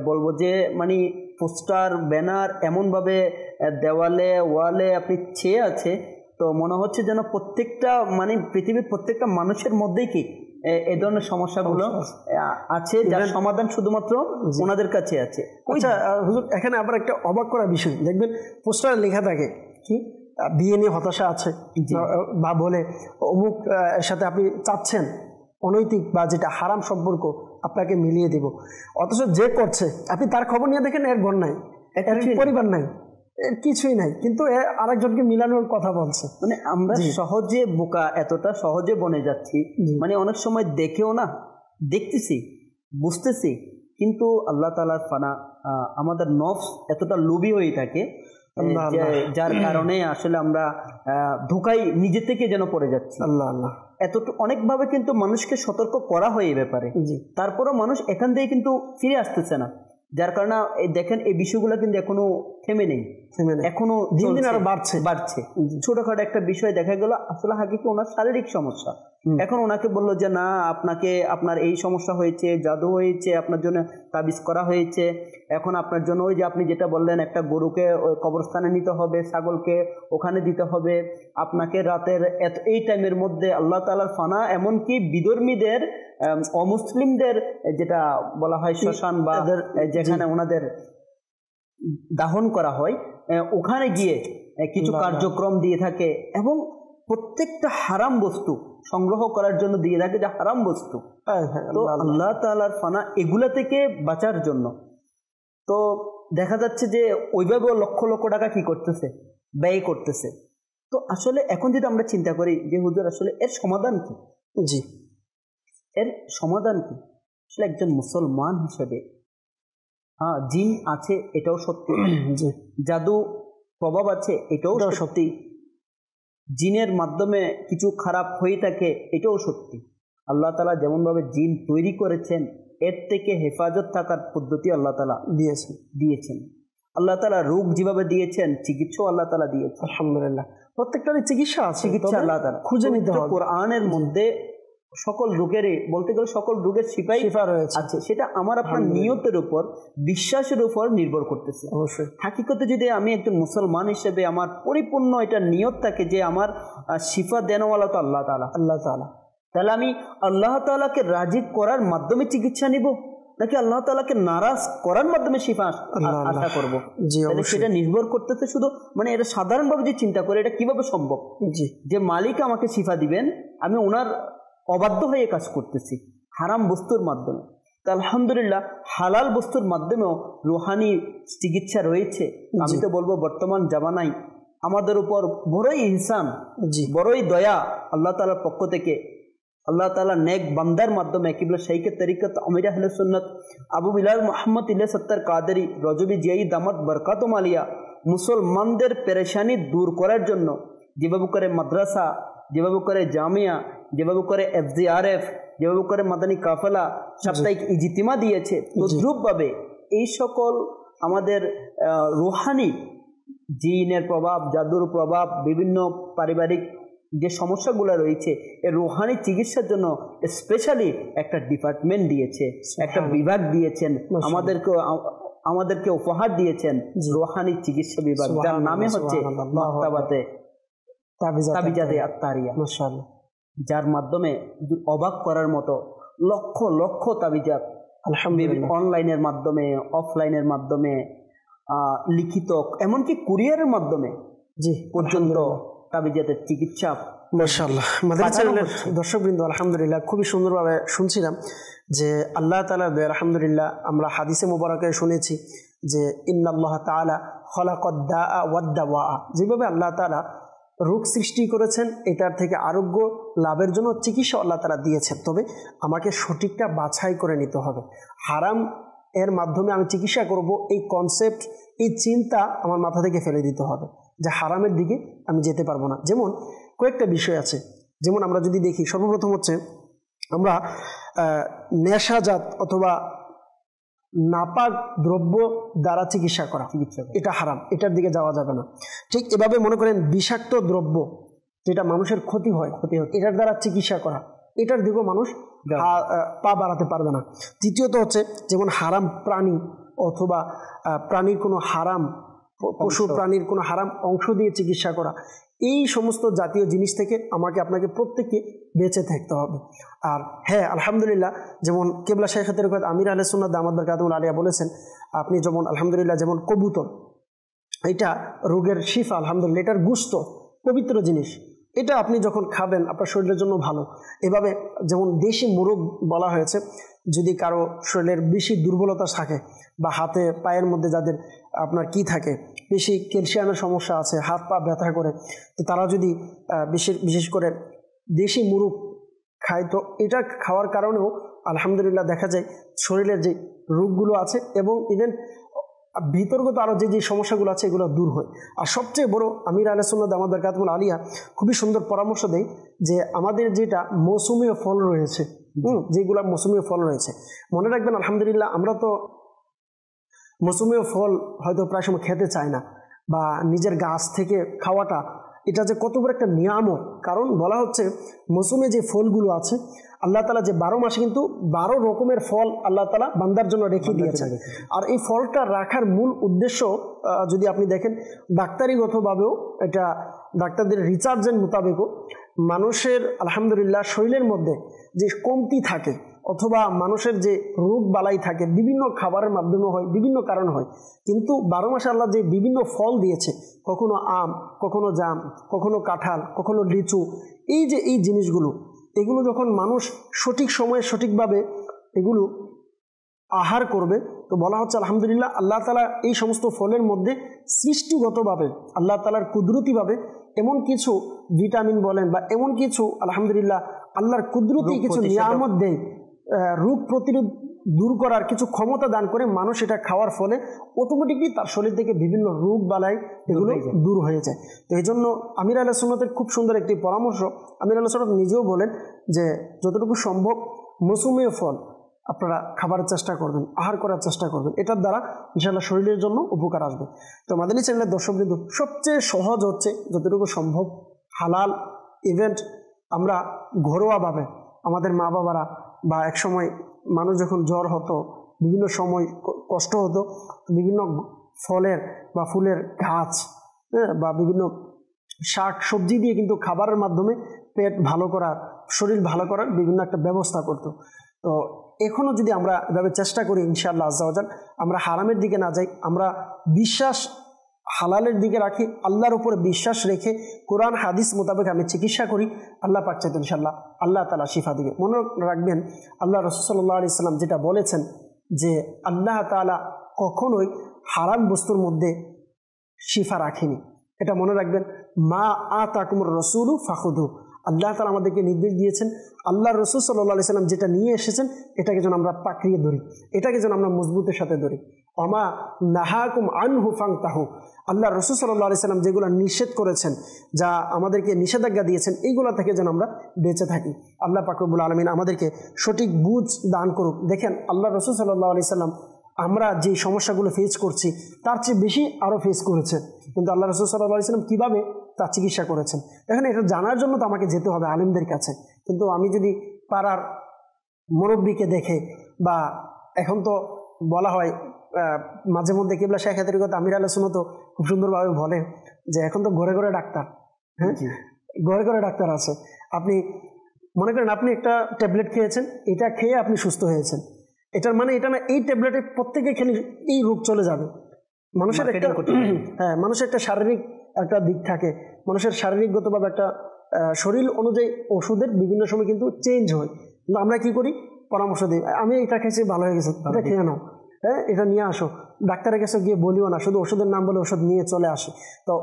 বলবো যে মানে পোস্টার ব্যানার এমনভাবে দেওয়ালে ওয়ালে আপনি ছেয়ে আছে, তো মনে হচ্ছে যেন প্রত্যেকটা মানে পৃথিবীর প্রত্যেকটা মানুষের মধ্যেই কি এই ধরনের সমস্যাগুলো আছে, যার সমাধান শুধুমাত্র ওনাদের কাছে আছে।
আচ্ছা হুজুর, এখানে আবার একটা অবাক করা বিষয়, দেখবেন পোস্টারে লেখা থাকে কি বিয়ে নিয়ে হতাশা আছে, বা বলে অমুক এর সাথে আপনি চাচ্ছেন অনৈতিক বা যেটা হারাম সম্পর্ক আপনাকে মিলিয়ে দেব, অথচ যে করছে আপনি তার খবর নিয়ে দেখেন এর ঘর নাই, এর পরিবার নাই, এর কিছুই নাই, কিন্তু আরেকজনকে মিলানোর কথা বলছে।
মানে আমরা সহজে বোকা, এতটা সহজে বনে যাচ্ছি, মানে অনেক সময় দেখেও না, দেখতেছি বুঝতেছি, কিন্তু আল্লাহ তাআলার ফানা আমাদের নফস এতটা লোভী হয়ে থাকে যার কারণে আসলে আমরা ধোঁকায় নিজে থেকে যেন পড়ে যাচ্ছি।
আল্লাহ আল্লাহ।
অনেকভাবে কিন্তু মানুষকে সতর্ক করা হয় এই ব্যাপারে, তারপরও মানুষ এখান থেকে কিন্তু ফিরে আসতেছে না, যার কারণে দেখেন এই বিষয়গুলো কিন্তু এখনো থেমে নেই, এখনো দিন দিন আরো বাড়ছে। ছোটখাটো একটা বিষয় দেখা গেল আসলে হাকিকি ওনার শারীরিক সমস্যা, এখন ওনাকে বললো যে না আপনাকে আপনার এই সমস্যা হয়েছে, জাদু হয়েছে, আপনার জন্য তাবিজ করা হয়েছে, এখন আপনার জন্য ওই যে আপনি যেটা বললেন একটা গরুকে কবরস্থানে নিতে হবে, ছাগলকে ওখানে দিতে হবে, আপনাকে রাতের এই টাইমের মধ্যে আল্লাহ তাআলার ফানা, এমনকি বিধর্মীদের অমুসলিমদের যেটা বলা হয় শ্মশান বা যেখানে ওনাদের দাহন করা হয় ওখানে গিয়ে কিছু কার্যক্রম দিয়ে থাকে, এবং প্রত্যেকটা হারাম বস্তু সংগ্রহ করার জন্য দিয়ে থাকে, যে হারাম বস্তু। তো আল্লাহ তাআলার ফানা এগুলা থেকে বাঁচার জন্য তো দেখা যাচ্ছে যে ওইভাবেও লক্ষ লক্ষ টাকা কি করতেছে, ব্যয় করতেছে। তো আসলে এখন যদি আমরা চিন্তা করি যে হুজুর আসলে এর সমাধান কি,
জি
এর সমাধান কি, আসলে একজন মুসলমান হিসেবে হ্যাঁ জিন আছে এটাও সত্যি, জাদু প্রভাব আছে এটাও সত্যি, জিনের মাধ্যমে কিছু খারাপ হয়ে থাকে এটাও সত্যি। আল্লাহ তাআলা যেমনভাবে জিন তৈরি করেছেন এর থেকে হেফাজত থাকার পদ্ধতি আল্লাহ তাআলা দিয়েছেন। আল্লাহ তাআলা রোগ যেভাবে দিয়েছেন চিকিৎসাও আল্লাহ তাআলা দিয়েছেন।
আলহামদুলিল্লাহ, প্রত্যেকটারই চিকিৎসা আছে,
চিকিৎসা আল্লাহ তাআলা
খুঁজে নিতে হবে।
কোরআনের মধ্যে সকল রোগেরই বলতে গেলে সকল রোগের শিফা রয়েছে আছে, সেটা আমার আপনার নিয়তের উপর, বিশ্বাসের উপর নির্ভর করতেছে।
অবশ্যই
হাকিকতে যদি আমি একজন মুসলমান হিসেবে আমার পরিপূর্ণ এটা নিয়ত থাকে যে আমার শিফা দেনওয়ালা তো আল্লাহ তাআলা, তাহলে আমি আল্লাহ তাআলাকে রাজি করার মাধ্যমে চিকিৎসা নিব নাকি আল্লাহ তাআলাকে নারাজ করার মাধ্যমে শিফা আশা করব? সেটা নির্ভর করতেছে শুধু মানে এটা সাধারণভাবে যে চিন্তা করে এটা কিভাবে সম্ভব যে মালিক আমাকে শিফা দিবেন, আমি ওনার অবাধ্য হয়ে কাজ করতেছি হারাম বস্তুর মাধ্যমে। তো আলহামদুলিল্লাহ হালাল বস্তুর মাধ্যমেও রুহানি চিকিৎসা রয়েছে। আমি তো বলবো বর্তমান জামানায় আমাদের উপর বড়ই ইহসান, বড়ই দয়া আল্লাহ তাআলার পক্ষ থেকে। আল্লাহ তাআলা নেক বান্দার মাধ্যমে কিবলা শাইখে তরিকত আমির আহলে সুন্নাত আবু বিলাল মুহাম্মদ ইলিয়াস সত্তার কাদেরী রজবি জিয়াই দামাত বরকাতুম আলিয়া মুসলমানদের পেরেশানি দূর করার জন্য যেভাবে করে মাদ্রাসা, যেভাবে করে জামিয়া, যেভাবে করে FGRF, যেভাবে করে মাদানী কাফেলা সাপ্তাহিক ইজতিমা দিয়েছে, তদ্রূপভাবে এই সকল আমাদের রুহানি জিনের প্রভাব, জাদুর প্রভাব, বিভিন্ন পারিবারিক যে সমস্যাগুলো রয়েছে এই রুহানি চিকিৎসার জন্য স্পেশালি একটা ডিপার্টমেন্ট দিয়েছে, একটা বিভাগ দিয়েছেন, আমাদেরকে উপহার দিয়েছেন রুহানি চিকিৎসা বিভাগ, যার নামে হচ্ছে মাকতাবাতে তাবিজাতে আত্তারিয়া, মাশাআল্লাহ, যার মাধ্যমে অবাক করার মতো লক্ষ লক্ষ তাবিজাত আলহামদুলিল্লাহ অনলাইনের মাধ্যমে, অফলাইনের মাধ্যমে, লিখিত, এমনকি কুরিয়ারের মাধ্যমে পর্যন্ত তাবিজাতের চিকিৎসা।
মাশাআল্লাহ, মাদানী চ্যানেলের দর্শকবৃন্দ আলহামদুলিল্লাহ খুবই সুন্দরভাবে শুনছিলাম যে আল্লাহ তাআলা আলহামদুলিল্লাহ আমরা হাদিসে মুবারাকে শুনেছি যে ইন্নাল্লাহ তাআলা খলাকাদ দাআ ওয়াদ দাওয়া, যেভাবে আল্লাহ তাআলা রোগ সৃষ্টি করেছেন এটার থেকে আরোগ্য লাভের জন্য চিকিৎসা আল্লাহ তাআলা দিয়েছেন। তবে আমাকে সঠিকটা বাছাই করে নিতে হবে। হারাম এর মাধ্যমে আমি চিকিৎসা করব এই কনসেপ্ট, এই চিন্তা আমার মাথা থেকে ফেলে দিতে হবে যে হারামের দিকে আমি যেতে পারবো না। যেমন কয়েকটা বিষয় আছে, যেমন আমরা যদি দেখি সর্বপ্রথম হচ্ছে আমরা নেশাজাত অথবা নাপাক দ্রব্য দ্বারা চিকিৎসা করা, এটা হারাম, এটার দিকে যাওয়া যাবে না। ঠিক এভাবে মনে করেন বিষাক্ত দ্রব্য যেটা মানুষের ক্ষতি হয় এটার দ্বারা চিকিৎসা করা, এটার দিকেও মানুষ পা বাড়াতে পারবে না। দ্বিতীয়ত হচ্ছে যেমন হারাম প্রাণী অথবা প্রাণীর কোনো হারাম পশু প্রাণীর কোনো হারাম অংশ দিয়ে চিকিৎসা করা, এই সমস্ত জাতীয় জিনিস থেকে আমাকে আপনাকে প্রত্যেককে বেঁচে থাকতে হবে। আর হ্যাঁ আলহামদুলিল্লাহ যেমন কেবলা শাইখে তরিকত আমির আহলে সুন্নাত দামাত বরকাতুহুল আলিয়া বলেছেন, আপনি যেমন আলহামদুলিল্লাহ যেমন কবুতর, এটা রোগের শিফা, আলহামদুলিল্লাহ এটার গুস্ত পবিত্র জিনিস, এটা আপনি যখন খাবেন আপনার শরীরের জন্য ভালো। এভাবে যেমন দেশি মোরগ বলা হয়েছে, যদি কারো শরীরের বেশি দুর্বলতা থাকে বা হাতে পায়ের মধ্যে যাদের আপনার কি থাকে বেশি ক্যালসিয়ামের সমস্যা আছে, হাত পা ব্যথা করে, তো তারা যদি বিশেষ করে দেশি মুরগ খায় তো এটা খাওয়ার কারণেও আলহামদুলিল্লাহ দেখা যায় শরীরের যে রোগগুলো আছে এবং ইভেন ভিতরগত আরও যে সমস্যাগুলো আছে এগুলো দূর হয়। আর সবচেয়ে বড় আমির আহলে সুন্নাত দামাত বরকাতুহুল আলিয়া খুবই সুন্দর পরামর্শ দেয় যে আমাদের যেটা মৌসুমীয় ফল রয়েছে, যেগুলো মৌসুমীয় ফল রয়েছে, মনে রাখবেন আলহামদুলিল্লাহ আমরা তো মৌসুমীয় ফল হয়তো প্রায় সময় খেতে চাই না, বা নিজের গাছ থেকে খাওয়াটা এটা যে কত বড় একটা নিয়ামত। কারণ বলা হচ্ছে মৌসুমে যে ফলগুলো আছে আল্লাহ তাআলা যে 12 মাসে কিন্তু 12 রকমের ফল আল্লাহ তাআলা বান্দার জন্য রেখে দিয়েছেন। আর এই ফলটা রাখার মূল উদ্দেশ্য যদি আপনি দেখেন ডাক্তারিগতভাবেও এটা ডাক্তারদের রিসার্চের মোতাবেকও মানুষের আলহামদুলিল্লাহ শরীরের মধ্যে যে কমতি থাকে অথবা মানুষের যে রোগ বালাই থাকে বিভিন্ন খাবারের মাধ্যমে হয়, বিভিন্ন কারণ হয়, কিন্তু 12 মাসে আল্লাহ যে বিভিন্ন ফল দিয়েছে, কখনো আম, কখনো জাম, কখনো কাঁঠাল, কখনো লিচু, এই জিনিসগুলো এগুলো যখন মানুষ সঠিক সময়ে সঠিকভাবে এগুলো আহার করবে তো বলা হচ্ছে আলহামদুলিল্লাহ আল্লাহ তাআলা এই সমস্ত ফলের মধ্যে সৃষ্টিগতভাবে আল্লাহ তাআলার কুদরতিভাবে এমন কিছু ভিটামিন বলেন বা এমন কিছু আলহামদুলিল্লাহ আল্লাহর কুদরতি কিছু নিয়ামত দেয়, রোগ প্রতিরোধ দূর করার কিছু ক্ষমতা দান করে, মানুষ এটা খাওয়ার ফলে অটোমেটিকলি তার শরীর থেকে বিভিন্ন রোগ বালাই এগুলো দূর হয়ে যায়। তো এই জন্য আমির আহলে সুন্নাতের খুব সুন্দর একটি পরামর্শ, আমির আহলে সুন্নাত নিজেও বলেন যে যতটুকু সম্ভব মৌসুমীয় ফল আপনারা খাবারের চেষ্টা করবেন, আহার করার চেষ্টা করবেন, এটার দ্বারা ইনশাআল্লাহ শরীরের জন্য উপকার আসবে। তো মাদানী চ্যানেলের দর্শকবৃন্দ সবচেয়ে সহজ হচ্ছে যতটুকু সম্ভব হালাল ইভেন্ট আমরা ঘরোয়াভাবে আমাদের মা বাবারা বা এক সময় মানুষ যখন জ্বর হতো, বিভিন্ন সময় কষ্ট হতো, বিভিন্ন ফলের বা ফুলের গাছ বা বিভিন্ন শাক সবজি দিয়ে কিন্তু খাবারের মাধ্যমে পেট ভালো করার, শরীর ভালো করার বিভিন্ন একটা ব্যবস্থা করতো। তো এখনও যদি আমরা এভাবে চেষ্টা করি ইনশাআল্লাহ আজ্জা ওয়া জাল, আমরা হারামের দিকে না যাই, আমরা বিশ্বাস হালালের দিকে রাখি, আল্লাহর উপরে বিশ্বাস রেখে কোরআন হাদিস মোতাবেক আমি চিকিৎসা করি, আল্লাহ পাক চাইতে ইনশাআল্লাহ আল্লাহ তাআলা শিফা দিবে। মনে রাখবেন আল্লাহ রাসূল সাল্লাল্লাহু আলাইহি সাল্লাম যেটা বলেছেন যে আল্লাহ তাআলা কখনোই হারাম বস্তুর মধ্যে শিফা রাখেনি, এটা মনে রাখবেন। মা আতাকুমুর রাসূলু ফাখুদু, আল্লাহ তাআলা আমাদেরকে নির্দেশ দিয়েছেন, আল্লাহ রাসূল সাল্লাল্লাহু আলাইহি সাল্লাম যেটা নিয়ে এসেছেন এটাকে যেন আমরা পাকড়িয়ে ধরি, এটাকে যেন আমরা মজবুতের সাথে ধরি। আমা নাহাকুম আনহু ফাংতাহু, আল্লাহ রাসূল সাল্লাল্লাহু আলাইহি সাল্লাম যেগুলো নিষেধ করেছেন, যা আমাদেরকে নিষেধাজ্ঞা দিয়েছেন, এইগুলো থেকে যেন আমরা বেঁচে থাকি। আল্লাহ পাক রব্বুল আলামিন আমাদেরকে সঠিক বুঝ দান করুক। দেখেন আল্লাহ রাসূল সাল্লাল্লাহু আলাইহি সাল্লাম আমরা যে সমস্যাগুলো ফেস করছি তার চেয়ে বেশি আরও ফেস করেছেন, কিন্তু আল্লাহ রাসূল সাল্লাল্লাহু আলাইহি সাল্লাম কীভাবে তার চিকিৎসা করেছেন। এখন এটা জানার জন্য তো আমাকে যেতে হবে আলেমদের কাছে, কিন্তু আমি যদি পাড়ার মুরব্বীকে দেখে, বা এখন তো বলা হয় মাঝে মধ্যে কিবলা শাইখ তরিকত আমির আহলে সুন্নাত তো খুব সুন্দরভাবে বলেন যে এখন তো ঘরে ঘরে ডাক্তার, হ্যাঁ ঘরে ঘরে ডাক্তার আছে। আপনি মনে করেন আপনি একটা ট্যাবলেট খেয়েছেন, এটা খেয়ে আপনি সুস্থ হয়েছেন, এটার মানে এটা না এই ট্যাবলেটে প্রত্যেকে খেলে এই রোগ চলে যাবে। মানুষের একটা মানুষের একটা শারীরিক একটা দিক থাকে, মানুষের শারীরিকগতভাবে একটা শরীর অনুযায়ী ওষুধের বিভিন্ন সময় কিন্তু চেঞ্জ হয়, কিন্তু আমরা কি করি পরামর্শ দিই, আমি এটা খেয়েছি ভালো হয়ে গেছে, এটা খেয়ে নাও, হ্যাঁ এটা নিয়ে আসো, ডাক্তারের কাছে গিয়ে বলিও না, শুধু ওষুধের নাম বলে ওষুধ নিয়ে চলে আসে। তো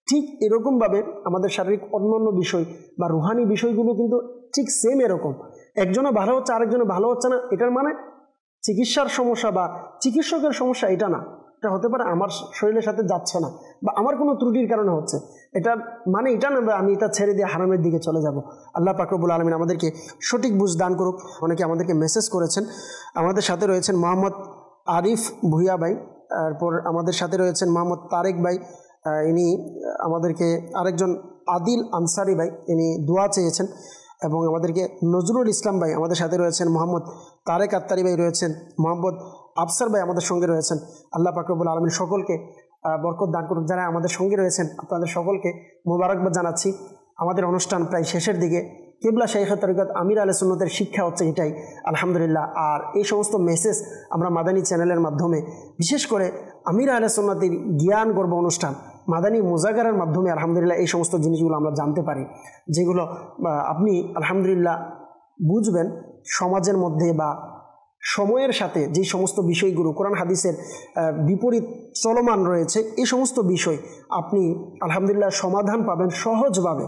ঠিক এরকমভাবে আমাদের শারীরিক অন্যান্য বিষয় বা রুহানি বিষয়গুলো কিন্তু ঠিক সেম এরকম, একজনও ভালো হচ্ছে আরেকজনও ভালো হচ্ছে না, এটার মানে চিকিৎসার সমস্যা বা চিকিৎসকের সমস্যা এটা না, এটা হতে পারে আমার শরীরের সাথে যাচ্ছে না বা আমার কোনো ত্রুটির কারণে হচ্ছে, এটা মানে এটা না আমি এটা ছেড়ে দিয়ে হারামের দিকে চলে যাব। আল্লাহ পাক রব্বুল আলামিন আমাদেরকে সঠিক বুঝ দান করুক। অনেকে আমাদেরকে মেসেজ করেছেন, আমাদের সাথে রয়েছেন মোহাম্মদ আরিফ ভুইয়া ভাই, তারপর আমাদের সাথে রয়েছেন মোহাম্মদ তারেক ভাই, ইনি আমাদেরকে আরেকজন আদিল আনসারি ভাই, ইনি দোয়া চেয়েছেন, এবং আমাদেরকে নজরুল ইসলাম ভাই আমাদের সাথে রয়েছেন, মোহাম্মদ তারেক আত্তারি ভাই রয়েছেন, মোহাম্মদ আফসার ভাই আমাদের সঙ্গে রয়েছেন। আল্লাহ পাক রব্বুল আলামিন সকলকে বরকত দান করুন। যারা আমাদের সঙ্গে রয়েছেন আপনাদের সকলকে মোবারকবাদ জানাচ্ছি। আমাদের অনুষ্ঠান প্রায় শেষের দিকে। কিবলা শাইখ তরিকত আমির আহলে সুন্নতের শিক্ষা হচ্ছে এটাই, আলহামদুলিল্লাহ। আর এই সমস্ত মেসেজ আমরা মাদানী চ্যানেলের মাধ্যমে, বিশেষ করে আমির আহলে সুন্নতের জ্ঞান গর্ব অনুষ্ঠান মাদানী মুজাকারার মাধ্যমে আলহামদুলিল্লাহ এই সমস্ত জিনিসগুলো আমরা জানতে পারি, যেগুলো আপনি আলহামদুলিল্লাহ বুঝবেন সমাজের মধ্যে বা সময়ের সাথে যে সমস্ত বিষয়গুলো কোরআন হাদিসের বিপরীত চলমান রয়েছে, এই সমস্ত বিষয় আপনি আলহামদুলিল্লাহ সমাধান পাবেন সহজভাবে।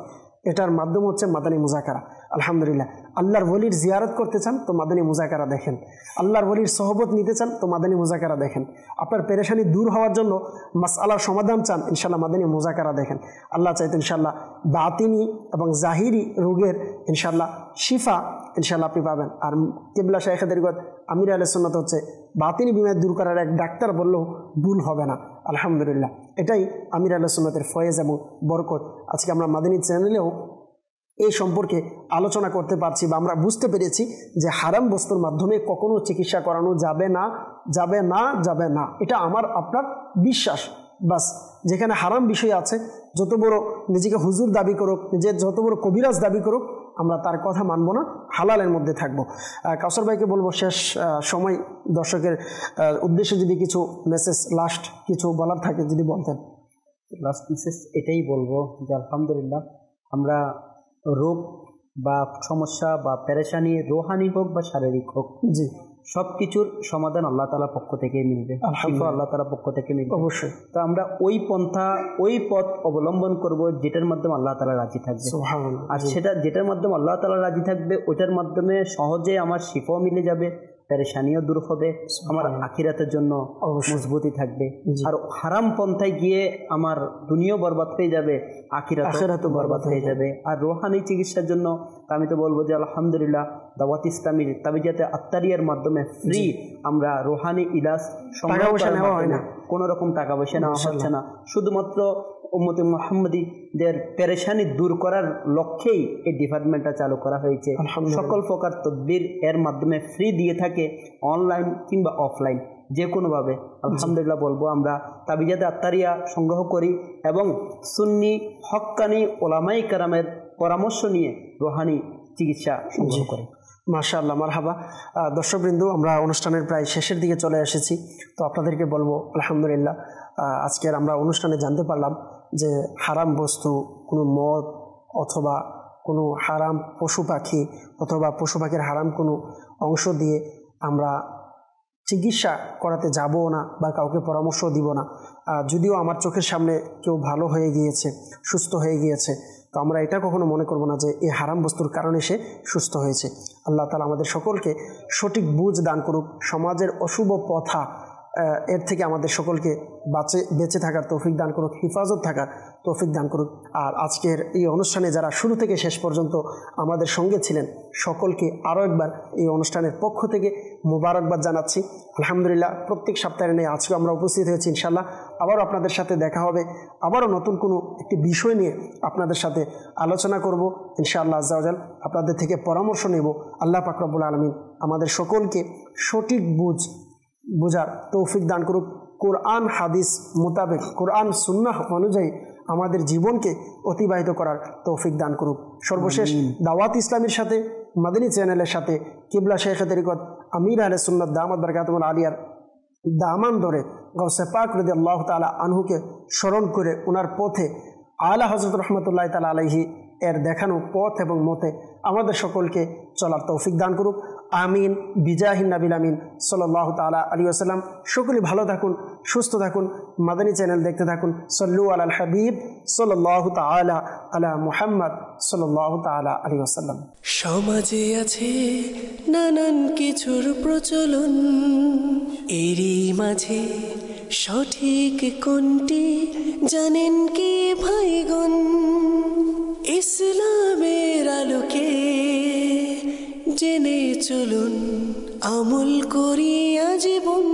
এটার মাধ্যম হচ্ছে মাদানী মুজাকারা। আলহামদুলিল্লাহ, আল্লাহর ওলির জিয়ারত করতে চান তো মাদানী মুজাকারা দেখেন, আল্লাহর ওলির সহবত নিতে চান তো মাদানী মুজাকারা দেখেন, আপনার পেরেশানি দূর হওয়ার জন্য মাসআলার সমাধান চান ইনশাআল্লাহ মাদানী মুজাকারা দেখেন। আল্লাহ চাইতে ইনশাআল্লাহ বাতিনি এবং জাহিরি রোগের ইনশাআল্লাহ শিফা ইনশাআল্লাহ আপনি পাবেন। আর কিবলা শাইখ তরিকত আমির আহলে সুন্নাত হচ্ছে বাতিনি বিমার দূর করার এক ডাক্তার বললেও ভুল হবে না। আলহামদুলিল্লাহ, এটাই আমির আহলে সুন্নাতের ফয়েজ এবং বরকত। আজকে আমরা মাদানী চ্যানেলেও এই সম্পর্কে আলোচনা করতে পারছি বা আমরা বুঝতে পেরেছি যে হারাম বস্তুর মাধ্যমে কখনো চিকিৎসা করানো যাবে না, যাবে না, যাবে না। এটা আমার আপনার বিশ্বাস। বাস, যেখানে হারাম বিষয় আছে, যত বড় নিজেকে হুজুর দাবি করুক, নিজের যত বড় কবিরাজ দাবি করুক, আমরা তার কথা মানব না, হালালের মধ্যে থাকবো। কাউসার ভাইকে বলবো শেষ সময় দর্শকের উদ্দেশ্যে যদি কিছু মেসেজ লাস্ট কিছু বলার থাকে যদি বলতেন।
লাস্ট মেসেজ এটাই বলবো যে আলহামদুলিল্লাহ আমরা রোগ বা সমস্যা বা পেরেশানি রোহানি হোক বা শারীরিক হোক, জি সব কিছুর সমাধান আল্লাহ তাআলার পক্ষ থেকে মিলবে, আল্লাহ তাআলার পক্ষ থেকে মিলবে অবশ্যই। তো আমরা ওই পন্থা ওই পথ অবলম্বন করব যেটার মাধ্যমে আল্লাহ তাআলা রাজি থাকবে। আর সেটা যেটার মাধ্যমে আল্লাহ তাআলা রাজি থাকবে ওইটার মাধ্যমে সহজে আমার শিফাও মিলে যাবে, পেরেশানিও দূর হবে, আমার আখিরাতের জন্য মজবুতি থাকবে। আর হারাম পন্থায় গিয়ে আমার দুনিয়াও বরবাদ হয়ে যাবে, আখিরাতও বরবাদ হয়ে যাবে। আর রোহানি চিকিৎসার জন্য আমি তো বলবো যে আলহামদুলিল্লাহ দাওয়াত ইসলামীর তাবিজাতে আত্তারিয়ার মাধ্যমে ফ্রি আমরা রোহানি ইলাজ, টাকা পয়সা নেওয়া হয় না, কোনো রকম টাকা পয়সা নেওয়া হচ্ছে না, শুধুমাত্র উম্মতে মুহাম্মাদীদের পেরেশানি দূর করার লক্ষ্যেই এই ডিপার্টমেন্টটা চালু করা হয়েছে। সকল প্রকার তদবির এর মাধ্যমে ফ্রি দিয়ে থাকে, অনলাইন কিংবা অফলাইন যে কোনোভাবে। আলহামদুলিল্লাহ বলবো আমরা তাবিজাতে আত্তারিয়া সংগ্রহ করি এবং সুন্নি হক্কানি ওলামাই কারামের পরামর্শ নিয়ে রোহানি চিকিৎসা সংগ্রহ করি।
মাশাআল্লাহ, মারহাবা। দর্শকবৃন্দ, আমরা অনুষ্ঠানের প্রায় শেষের দিকে চলে এসেছি। তো আপনাদেরকে বলবো আলহামদুলিল্লাহ, আজকের আমরা অনুষ্ঠানে জানতে পারলাম যে হারাম বস্তু, কোনো মদ অথবা কোনো হারাম পশু পাখি অথবা পশু পাখির হারাম কোনো অংশ দিয়ে আমরা চিকিৎসা করাতে যাবও না বা কাউকে পরামর্শ দিব না। যদিও আমার চোখের সামনে কেউ ভালো হয়ে গিয়েছে, সুস্থ হয়ে গিয়েছে, তো আমরা এটা কখনো মনে করব না যে এই হারাম বস্তুর কারণে সে সুস্থ হয়েছে। আল্লাহ তাআলা আমাদের সকলকে সঠিক বুঝ দান করুক, সমাজের অশুভ প্রথা এর থেকে আমাদের সকলকে বেঁচে থাকার তৌফিক দান করুক, হিফাজত থাকার তৌফিক দান করুক। আর আজকের এই অনুষ্ঠানে যারা শুরু থেকে শেষ পর্যন্ত আমাদের সঙ্গে ছিলেন, সকলকে আরও একবার এই অনুষ্ঠানের পক্ষ থেকে মোবারকবাদ জানাচ্ছি। আলহামদুলিল্লাহ, প্রত্যেক সপ্তাহে নিয়ে আজকে আমরা উপস্থিত হয়েছি। ইনশাআল্লাহ আবারও আপনাদের সাথে দেখা হবে, আবারও নতুন কোনো একটি বিষয় নিয়ে আপনাদের সাথে আলোচনা করব ইনশাআল্লাহ আজ্জা ওয়া জাল। আপনাদের থেকে পরামর্শ নেব। আল্লাহ পাক রব্বুল আলামিন আমাদের সকলকে সঠিক বুঝার তৌফিক দান করুক, কোরআন হাদিস মোতাবেক, কোরআন সুন্নাহ অনুযায়ী আমাদের জীবনকে অতিবাহিত করার তৌফিক দান করুক। সর্বশেষ দাওয়াত ইসলামীর সাথে, মাদানী চ্যানেলের সাথে কিবলা শেখ তরিকত আমির আহলে সুন্নাত দামাত বরকাতুল আলিয়ার দামান ধরে গাউসে পাক রাদিয়াল্লাহু তাআলা আনহুকে স্মরণ করে ওনার পথে আলা হযরত রাহমাতুল্লাহি তাআলা আলাইহি এর দেখানো পথ এবং মতে আমাদের সকলকে চলার তৌফিক দান করুক। আমিন, বিজাহিন নাবিল আমিন সাল্লাল্লাহু তাআলা আলাইহি ওয়াসাল্লাম। সকলে ভালো থাকুন, সুস্থ থাকুন, মাদানী চ্যানেল দেখতে থাকুন। সাল্লু আলাল হাবিব সাল্লাল্লাহু তাআলা আলা মুহাম্মদ সাল্লাল্লাহু তাআলা আলাইহি ওয়াসাল্লাম।
সমাজে আছে নানান কিছুর প্রচলন, এরই মাঝে সঠিক কোনটি জানেন কি ভাইগণ? ইসলামের আলোকে জেনে চলুন, আমল করিয়া জীবন